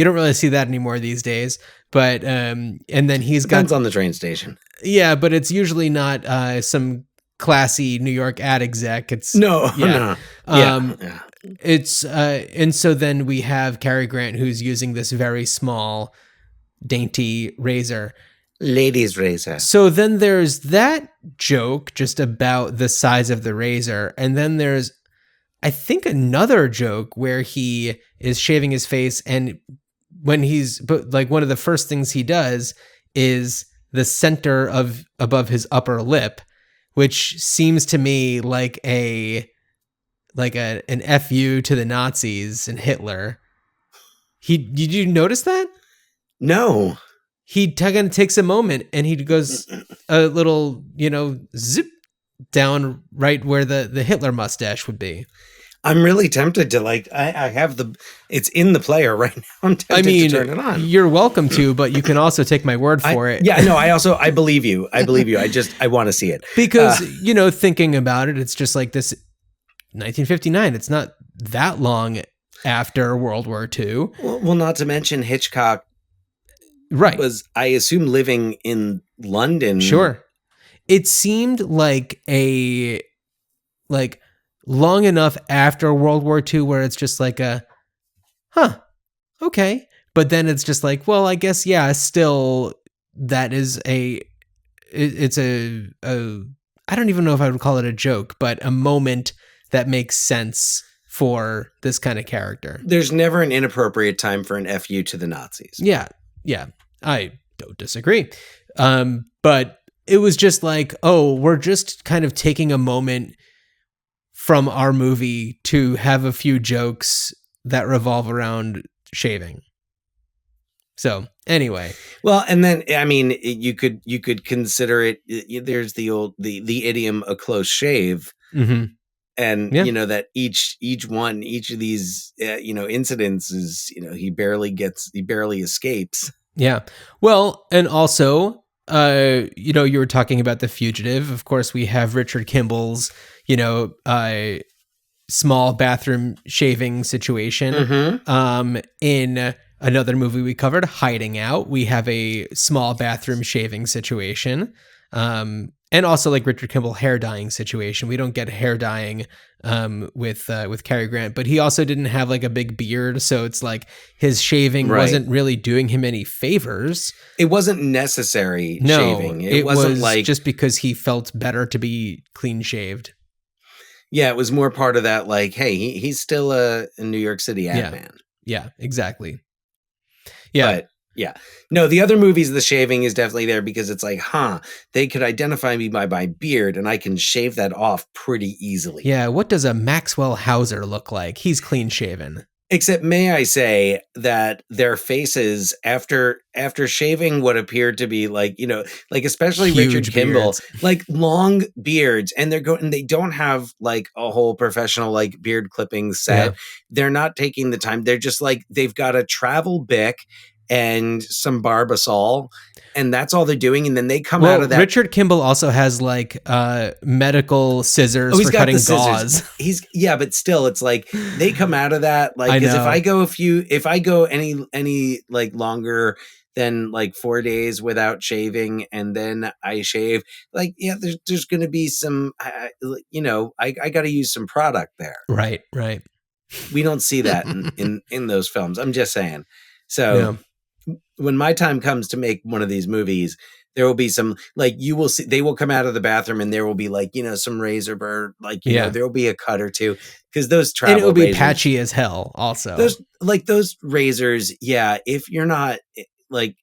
don't really see that anymore these days. But and then he's Depends on the train station. Yeah, but it's usually not some classy New York ad exec. It's No. yeah. It's and so then we have Cary Grant who's using this very small, dainty razor. Ladies' razor. So then there's that joke just about the size of the razor. And then there's, I think, another joke where he is shaving his face. And when but like one of the first things he does is the center of above his upper lip, which seems to me like an FU to the Nazis and Hitler. Did you notice that? No. He kind of takes a moment and he goes a little, zip down right where the Hitler mustache would be. I'm really tempted to I have it's in the player right now. I'm tempted to turn it on. You're welcome to, but you can also take my word for it. Yeah, no, I believe you. I want to see it. Because, thinking about it, it's just like this 1959. It's not that long after World War II. Well, not to mention Hitchcock. Right. Was, I assume, living in London. Sure. It seemed like long enough after World War II where it's just like okay. But then it's just like, well, I guess, yeah, still that is it's a I don't even know if I would call it a joke, but a moment that makes sense for this kind of character. There's never an inappropriate time for an FU to the Nazis. Yeah. I don't disagree. But it was just like, oh, we're just kind of taking a moment from our movie to have a few jokes that revolve around shaving. So anyway. Well, and then, I mean, you could consider it, there's the idiom, a close shave. Mm-hmm. And, that each of these, incidents is, he barely escapes. Yeah. Well, and also, you were talking about The Fugitive. Of course, we have Richard Kimball's, small bathroom shaving situation. Mm-hmm. In another movie we covered, Hiding Out, we have a small bathroom shaving situation. And also like Richard Kimball hair dyeing situation. We don't get hair dyeing with Cary Grant, but he also didn't have like a big beard, so it's like his shaving wasn't really doing him any favors. It wasn't necessary shaving. It wasn't was like just because he felt better to be clean shaved. Yeah, it was more part of that, like, hey, he's still a New York City ad man. Yeah, exactly. Yeah. But yeah. No, the other movies, the shaving is definitely there because it's like, they could identify me by my beard and I can shave that off pretty easily. Yeah, what does a Maxwell Hauser look like? He's clean shaven. Except, may I say that their faces after shaving what appeared to be like, like especially Huge Richard Kimball, beards. like long beards, and they don't have like a whole professional like beard clipping set. Yeah. They're not taking the time. They're just like, they've got a travel bic and some Barbasol, and that's all they're doing. And then they come out of that. Richard Kimball also has like medical scissors for cutting gauze. But still, it's like they come out of that like, because if I go any like longer than like 4 days without shaving, and then I shave, like, yeah, there's going to be some, I got to use some product there. Right. We don't see that in those films. I'm just saying. So when my time comes to make one of these movies, there will be some, like, you will see, they will come out of the bathroom and there will be like, some razor burn, like, there will be a cut or two, because those travel and it will be razors, patchy as hell also. Those razors. Yeah. If you're not like,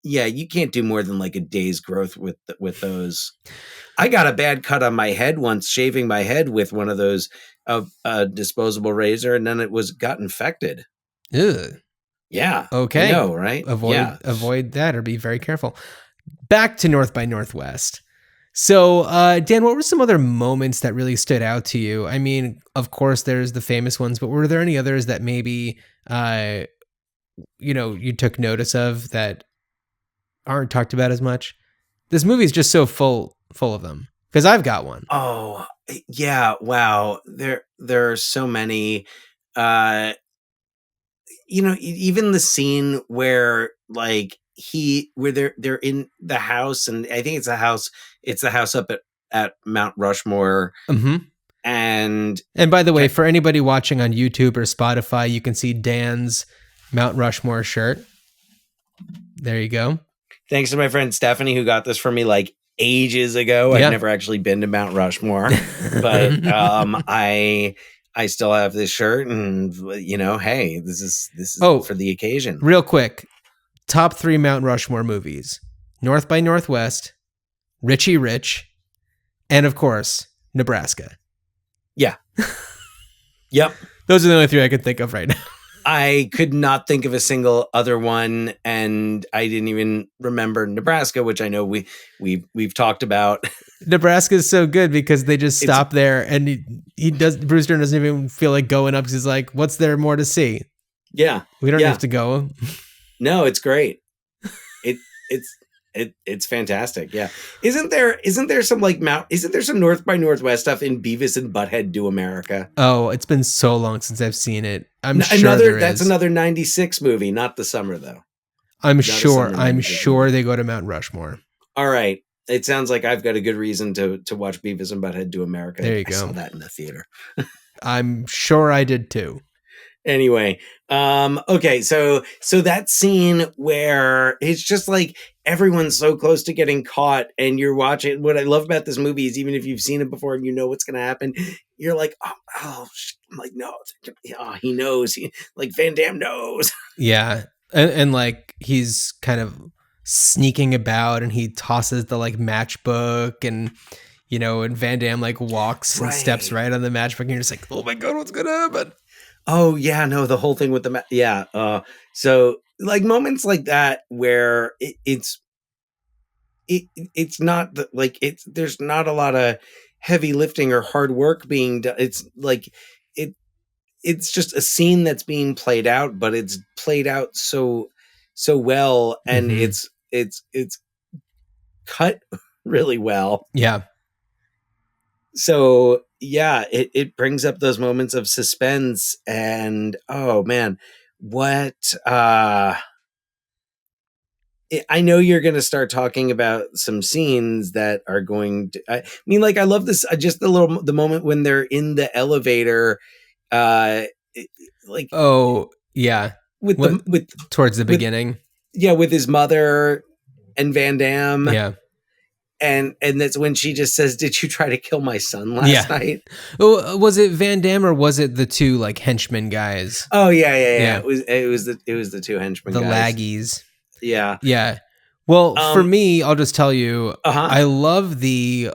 you can't do more than like a day's growth with those. I got a bad cut on my head once shaving my head with one of those disposable razor, and then it got infected. Ugh. Yeah. Okay. I know, right? Avoid that, or be very careful. Back to North by Northwest. So, Dan, what were some other moments that really stood out to you? I mean, of course, there's the famous ones, but were there any others that maybe, you took notice of that aren't talked about as much? This movie is just so full of them. Because I've got one. Oh, yeah. Wow. There are so many. Even the scene where like where they're in the house, and I think it's the house up at Mount Rushmore. Mm-hmm. And by the way, for anybody watching on YouTube or Spotify, you can see Dan's Mount Rushmore shirt. There you go. Thanks to my friend Stephanie, who got this for me like ages ago. Yeah. I've never actually been to Mount Rushmore, but I still have this shirt, and hey, this is for the occasion. Real quick, top 3 Mount Rushmore movies: North by Northwest, Richie Rich, and of course, Nebraska. Yeah. Yep. Those are the only 3 I could think of right now. I could not think of a single other one, and I didn't even remember Nebraska, which I know we've talked about. Nebraska is so good because they just stop there, and Bruce Dern doesn't even feel like going up because he's like, "What's there more to see?" Yeah, we don't have to go. No, it's great. It's fantastic. Yeah. Isn't there some North by Northwest stuff in Beavis and Butthead Do America? Oh, it's been so long since I've seen it. I'm sure that's another 96 movie, not the summer though. I'm sure they go to Mount Rushmore. All right. It sounds like I've got a good reason to watch Beavis and Butthead Do America. There you go. I saw that in the theater. I'm sure I did too. Anyway, okay, so that scene where it's just like everyone's so close to getting caught, and you're watching. What I love about this movie is even if you've seen it before and you know what's going to happen, you're like, oh, I'm like, no, he knows. Like Van Damme knows. Yeah, and like he's kind of sneaking about, and he tosses the like matchbook, and and Van Damme like walks and steps right on the matchbook, and you're just like, oh my god, what's gonna happen? Oh yeah, no, the whole thing with the so like moments like that where it's not like there's not a lot of heavy lifting or hard work being done. It's like it's just a scene that's being played out, but it's played out so well, and it's cut really well. Yeah. So yeah, it brings up those moments of suspense, and oh man, what I know you're going to start talking about some scenes that are going to, I mean, like I love this, just the moment when they're in the elevator, like, oh yeah, with towards the beginning. Yeah. With his mother and Van Damme. Yeah. And that's when she just says, "Did you try to kill my son last night?" Oh, was it Van Damme or was it the 2 like henchmen guys? Oh yeah. It was the 2 henchmen, the guys. laggies. Yeah. Well, for me, I'll just tell you, Uh-huh. I love the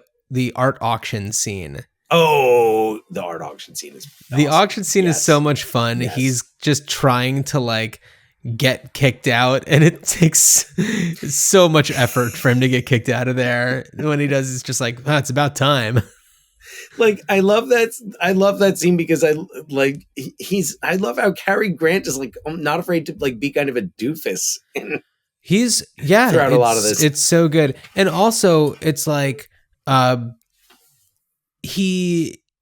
art auction scene. Oh, the art auction scene is awesome. The auction scene is so much fun. Yes. He's just trying to like get kicked out, and it takes so much effort for him to get kicked out of there. When he does, it's just like, it's about time. Like I love that scene because I love how Cary Grant is like not afraid to like be kind of a doofus. He's throughout a lot of this. It's so good. And also it's like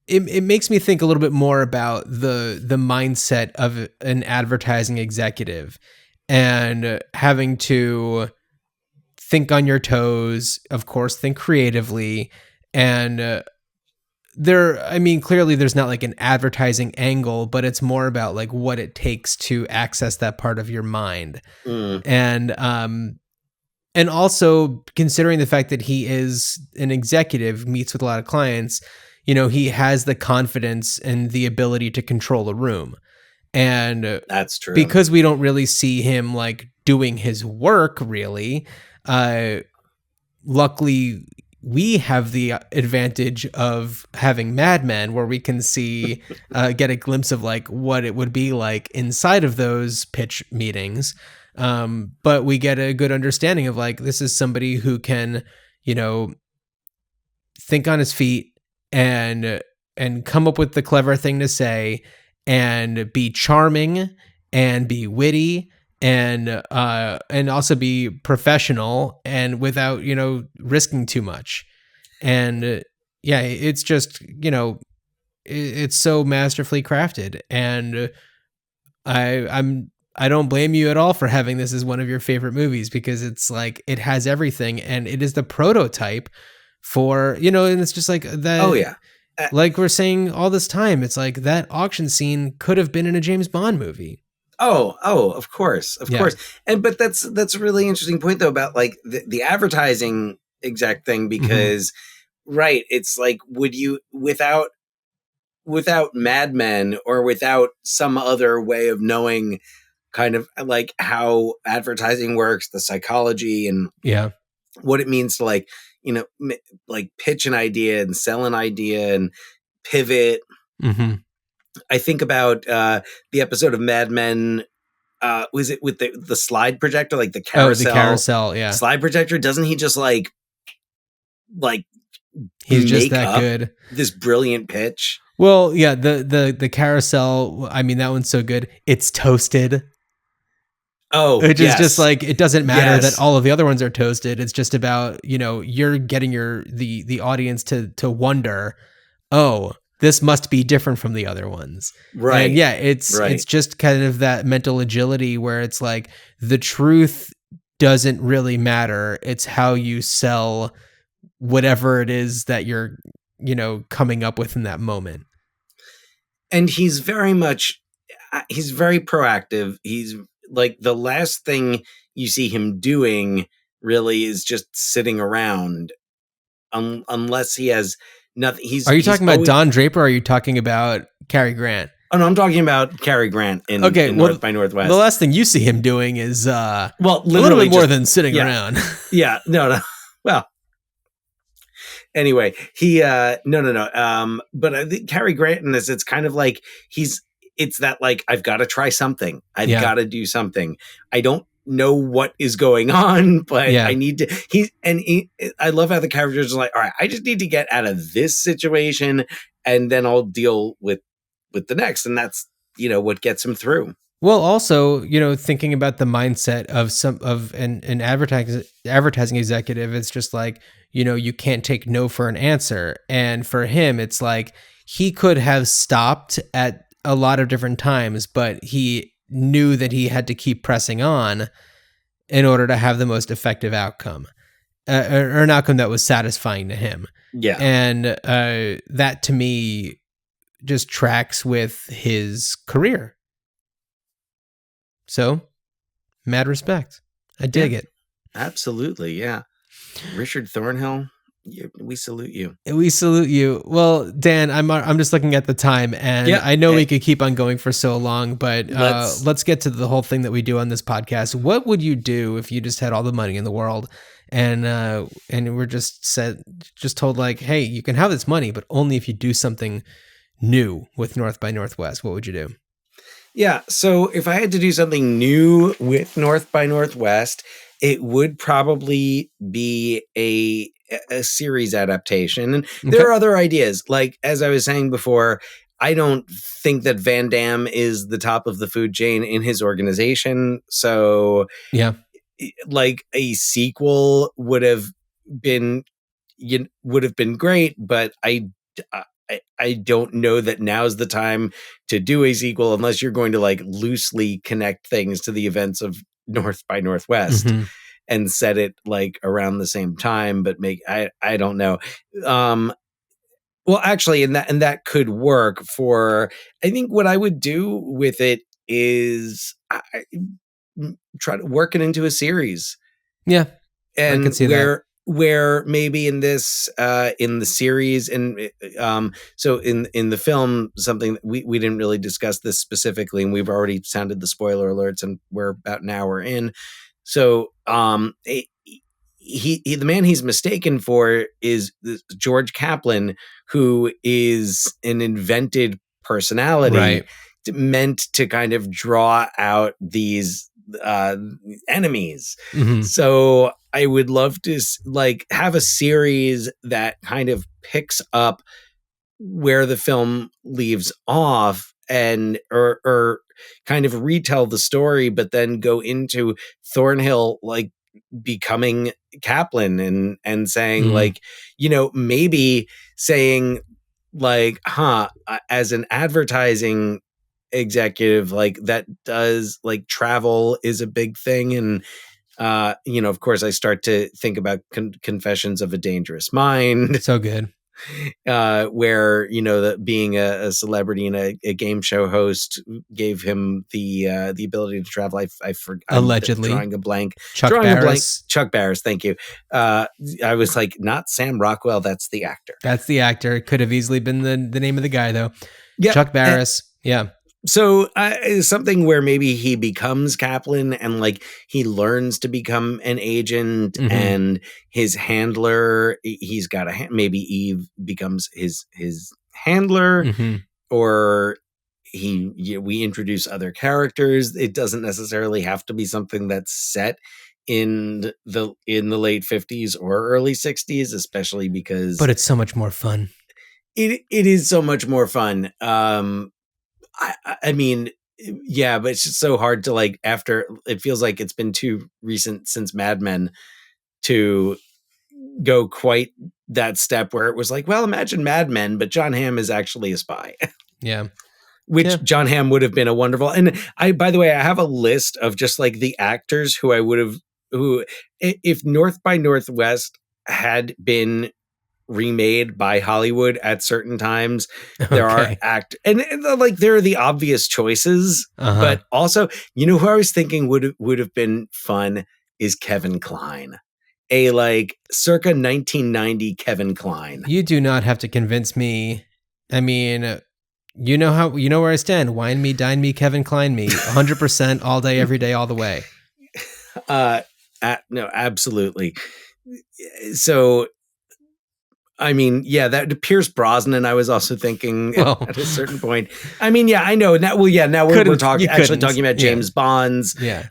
it makes me think a little bit more about the mindset of an advertising executive and having to think on your toes, of course, think creatively. And clearly there's not like an advertising angle, but it's more about like what it takes to access that part of your mind. And also considering the fact that he is an executive, meets with a lot of clients, he has the confidence and the ability to control a room. And that's true, because we don't really see him like doing his work really. Luckily we have the advantage of having Mad Men, where we can see, get a glimpse of like what it would be like inside of those pitch meetings. But we get a good understanding of like, this is somebody who can, think on his feet and come up with the clever thing to say and be charming and be witty and also be professional and without, risking too much. And yeah, it's just, it's so masterfully crafted. And I don't blame you at all for having this as one of your favorite movies, because it's like, it has everything, and it is the prototype for, and it's just like that. Oh yeah. Like we're saying all this time, it's like that auction scene could have been in a James Bond movie. Oh, of course. But that's a really interesting point though, about like the advertising exact thing, because right, it's like, would you, without Mad Men, or without some other way of knowing kind of like how advertising works, the psychology and what it means to like, like pitch an idea and sell an idea and pivot. I think about the episode of Mad Men. Was it with the slide projector, like the carousel? Oh, the carousel, yeah. Slide projector. Doesn't he just like he's just that good? This brilliant pitch. Well, yeah, the carousel. I mean, that one's so good. It's toasted. Oh, which is just like, it doesn't matter that all of the other ones are toasted. It's just about, you're getting the audience to wonder, oh, this must be different from the other ones. Right. And yeah, it's just kind of that mental agility where it's like, the truth doesn't really matter. It's how you sell whatever it is that you're, coming up with in that moment. And he's very proactive. He's like, the last thing you see him doing really is just sitting around, unless he has nothing. Are you talking about Don Draper, or are you talking about Cary Grant? Oh no, I'm talking about Cary Grant in North by Northwest. The last thing you see him doing is a little bit more than sitting around. Yeah, no. Well, anyway, he no. But I think Cary Grant in this, it's kind of like it's that like, I've got to try something. I've got to do something. I don't know what is going on, but I need to. I love how the characters are like, all right, I just need to get out of this situation, and then I'll deal with the next, and that's what gets him through. Well, also, thinking about the mindset of an advertising executive, it's just like, you can't take no for an answer, and for him, it's like, he could have stopped at a lot of different times, but he knew that he had to keep pressing on in order to have the most effective outcome, or an outcome that was satisfying to him. Yeah. And that to me just tracks with his career. So, mad respect. I dig it. Absolutely. Yeah. Richard Thornhill, we salute you. We salute you. Well, Dan, I'm just looking at the time, and I know we could keep on going for so long, but let's get to the whole thing that we do on this podcast. What would you do if you just had all the money in the world, and we're just told like, hey, you can have this money, but only if you do something new with North by Northwest? What would you do? Yeah, so if I had to do something new with North by Northwest, it would probably be a series adaptation. And there are other ideas. Like, as I was saying before, I don't think that Van Damme is the top of the food chain in his organization. So, like, a sequel would have been great, but I don't know that now's the time to do a sequel unless you're going to like loosely connect things to the events of North by Northwest and set it like around the same time, but I don't know. Well, actually, and that could work for, I think what I would do with it is try to work it into a series. Yeah. And I can see where maybe in this in the series, and so in the film, something that we didn't really discuss this specifically, and we've already sounded the spoiler alerts, and we're about an hour in. So the man he's mistaken for is George Kaplan, who is an invented personality meant to kind of draw out these enemies. So I would love to like have a series that kind of picks up where the film leaves off, and or kind of retell the story, but then go into Thornhill like becoming Kaplan and saying like, maybe saying like, as an advertising executive, like that does like travel is a big thing. And, of course I start to think about Confessions of a Dangerous Mind. So good. Where, being a celebrity and a game show host gave him the ability to travel. I forgot. Allegedly. Drawing a blank. Chuck Barris. Chuck Barris. Thank you. I was like, not Sam Rockwell. That's the actor. That's the actor. Could have easily been the name of the guy, though. Yeah. Chuck Barris. Yeah. So something where maybe he becomes Kaplan and like he learns to become an agent, and his handler, he's got maybe Eve becomes his handler, or we introduce other characters. It doesn't necessarily have to be something that's set in the late 50s or early 60s, especially because, but it's so much more fun. It is so much more fun. I mean, yeah, but it's just so hard to like, after it feels like it's been too recent since Mad Men to go quite that step where it was like, well, imagine Mad Men, but John Hamm is actually a spy. Yeah. Which John Hamm would have been a wonderful. And by the way, I have a list of just like the actors who I would have, if North by Northwest had been remade by Hollywood at certain times, there are and like there are the obvious choices, but also, who I was thinking would have been fun is Kevin Kline, a like circa 1990 Kevin Kline. You do not have to convince me. I mean, you know where I stand. Wine me, dine me, Kevin Kline me, 100% all day, every day, all the way. No, absolutely. So. I mean, yeah, that Pierce Brosnan, I was also thinking at a certain point. I mean, yeah, I know. Now, now we're talking about James Bonds. Yeah.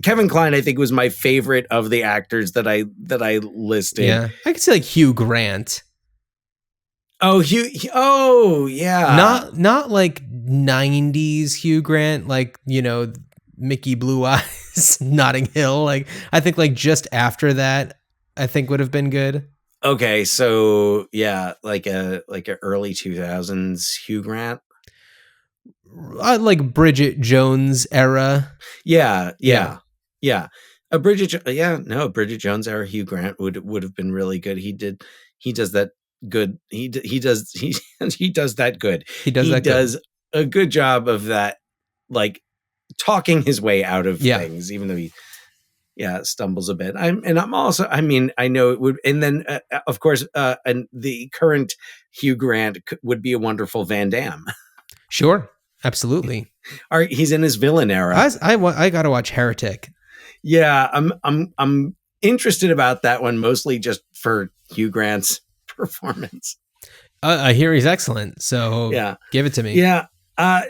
Kevin Kline, I think, was my favorite of the actors that I listed. Yeah. I could say like Hugh Grant. Oh, oh, yeah. Not like 90s Hugh Grant, like, Mickey Blue Eyes, Notting Hill. Like, I think like just after that, I think would have been good. Okay, so yeah, like a early 2000s Hugh Grant, like Bridget Jones era. Yeah. A Bridget Jones era Hugh Grant would have been really good. He does that good. He does that good. He does a good job of that, like talking his way out of things, even though he stumbles a bit. I know it would. And then of course, and the current Hugh Grant would be a wonderful Van Damme. Sure. Absolutely. He's in his villain era. I got to watch Heretic. Yeah. I'm interested about that one, mostly just for Hugh Grant's performance. I hear he's excellent. So give it to me. Yeah. I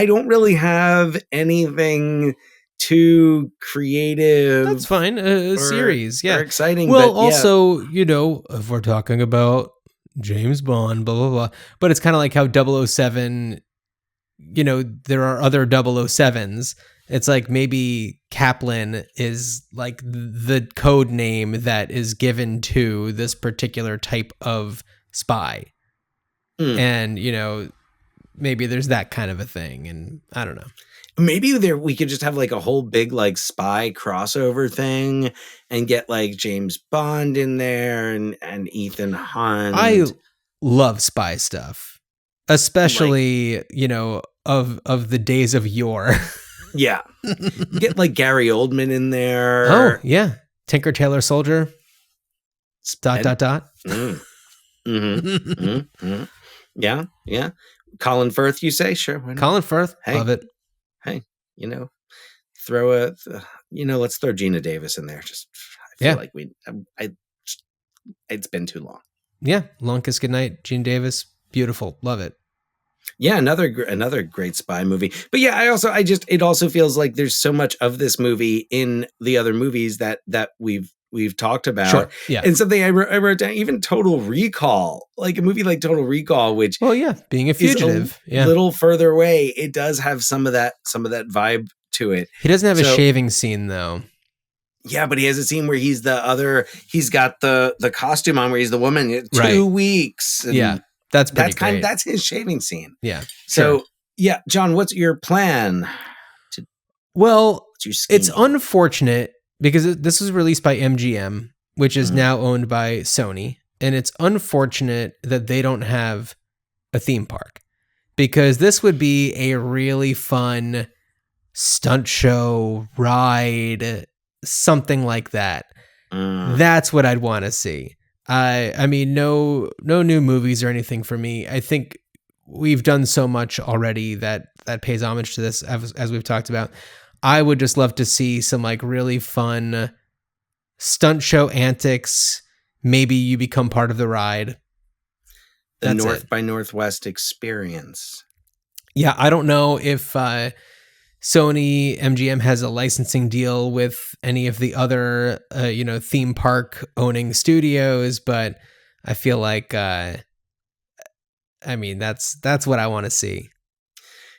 don't really have anything too creative. That's fine. A series, or exciting. Well, but, also, if we're talking about James Bond, blah blah blah, but it's kind of like how 007. There are other 007s. It's like maybe Kaplan is like the code name that is given to this particular type of spy, and maybe there's that kind of a thing, and I don't know. Maybe we could just have like a whole big like spy crossover thing and get like James Bond in there and Ethan Hunt. I love spy stuff, especially of the days of yore. Yeah, get like Gary Oldman in there. Oh yeah, Tinker Tailor Soldier. ... Yeah. Colin Firth, you say? Sure. Why not? Colin Firth, love it. Hey, let's throw Gina Davis in there. Just I feel like it's been too long. Yeah, Long Kiss Goodnight, Gina Davis, beautiful, love it. Yeah, another great spy movie. But yeah, it also feels like there's so much of this movie in the other movies that we've we've talked about. Sure. Yeah. And something I wrote down, even Total Recall, like a movie like Total Recall, which Well, yeah, being a is fugitive. a little further away, it does have some of that vibe to it. He doesn't have a So- shaving scene though. Yeah, but he has a scene where he's got the costume on where he's the woman. 2 Right. weeks. And Yeah, that's pretty great. that's his shaving scene. Yeah. So sure. yeah, John, what's your plan? Well, What's your scheme? it's unfortunate because this was released by MGM, which is Mhm. now owned by Sony, and it's unfortunate that they don't have a theme park because this would be a really fun stunt show ride, something like that. Mm. That's what I'd want to see. I mean, no new movies or anything for me. I think we've done so much already that pays homage to this, as we've talked about. I would just love to see some like really fun stunt show antics. Maybe you become part of the ride. The That's North it. by Northwest experience. Yeah, I don't know if Sony MGM has a licensing deal with any of the other theme park owning studios, but I feel like that's what I want to see.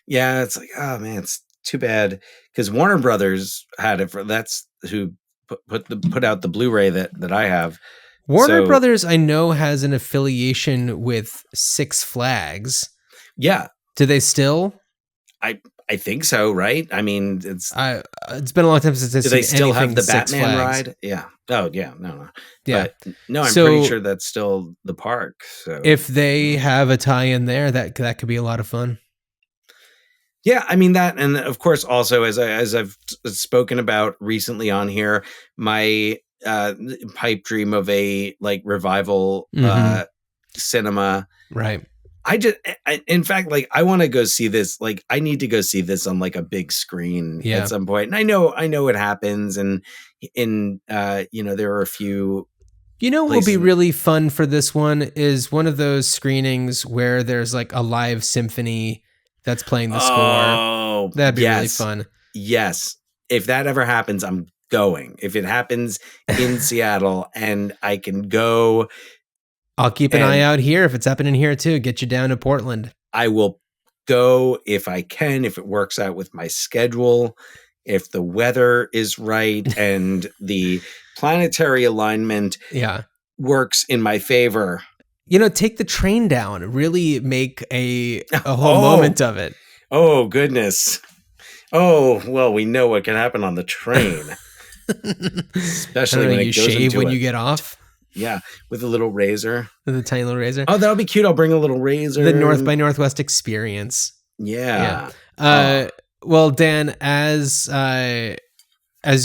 Yeah, it's like, oh man, it's too bad because Warner Brothers had it that's who put out the Blu-ray that I have. Warner So- Brothers, I know, has an affiliation with Six Flags. Yeah, Do they still? I think so, right? I mean, it's It's been a long time since I've do seen they still have anything the Six Batman Flags. ride? Yeah. Oh yeah, no. Yeah. But, no, I'm So- pretty sure that's still the park. So If they have a tie-in there, that could be a lot of fun. yeah, I mean that, and of course, also as I've spoken about recently on here, my pipe dream of a like revival Mhm. cinema. Right. In fact, like I want to go see this. Like I need to go see this on like a big screen Yeah. at some point. And I know it happens, and there are a few. You know what would be places- really fun for this one is one of those screenings where there's like a live symphony that's playing the score. Oh, That'd be really yes. fun. Yes, if that ever happens, I'm going. If it happens in Seattle, and I can go, I'll keep an And- eye out here if it's happening here too. Get you down to Portland. I will go if I can. If it works out with my schedule, if the weather is right, and the planetary alignment Yeah. works in my favor. Take the train down. Really make a whole Oh. moment of it. Oh goodness. Oh well, we know what can happen on the train, especially when you it goes shave into when it. you get off Yeah, with a little razor. with a tiny little razor. Oh, that'll be cute. I'll bring a little razor. The North by Northwest experience. Yeah. Well, Dan, as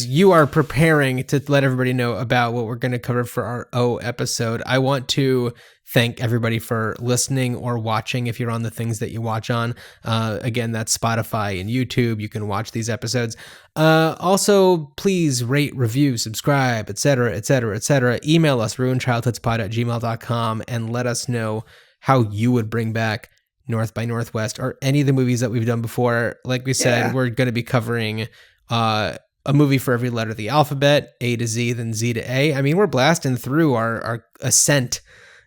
you are preparing to let everybody know about what we're going to cover for our O episode, I want to thank everybody for listening or watching if you're on the things that you watch on. Again, that's Spotify and YouTube. You can watch these episodes. Also, please rate, review, subscribe, etc., etc., etc. Email us, ruinchildhoodspot@gmail.com, and let us know how you would bring back North by Northwest or any of the movies that we've done before. Like we said, Yeah. we're going to be covering a movie for every letter of the alphabet, A to Z, then Z to A. I mean, we're blasting through our ascent.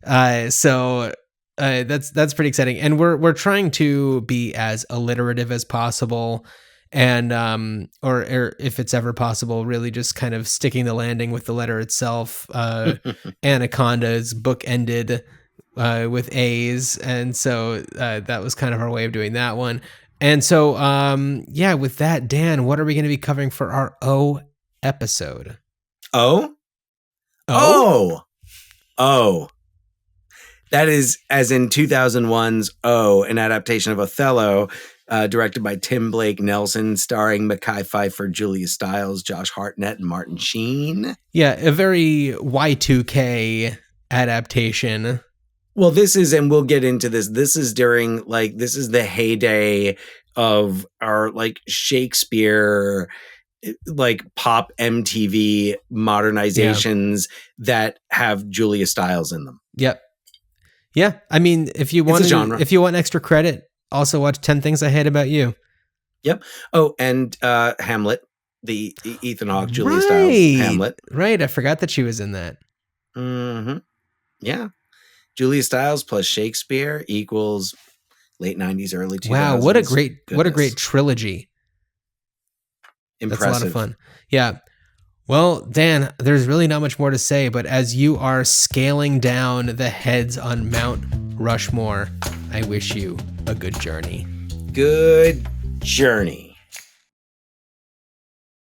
So that's pretty exciting. And we're trying to be as alliterative as possible. And, or if it's ever possible, really just kind of sticking the landing with the letter itself. Anaconda's book ended with A's. And so that was kind of our way of doing that one. And so, with that, Dan, what are we going to be covering for our O episode? Oh? Oh. That is as in 2001's O, an adaptation of Othello, directed by Tim Blake Nelson, starring Mekhi Phifer, Julia Stiles, Josh Hartnett, and Martin Sheen. Yeah, a very Y2K adaptation. Well, this is, and we'll get into this. This is during, this is the heyday of our, Shakespeare, pop MTV modernizations that have Julia Stiles in them. Yep. Yeah, I mean, if you a genre. if you want extra credit, also watch 10 Things I Hate About You. Yep. Oh, and Hamlet. the Ethan Hawke, Julia Stiles Hamlet. Right. I forgot that she was in that. Mm-hmm. Yeah. Julia Stiles plus Shakespeare equals late 90s, early 2000s. Wow, what a great trilogy. Impressive. That's a lot of fun. Yeah. Well, Dan, there's really not much more to say, but as you are scaling down the heads on Mount Rushmore, I wish you a good journey. Good journey.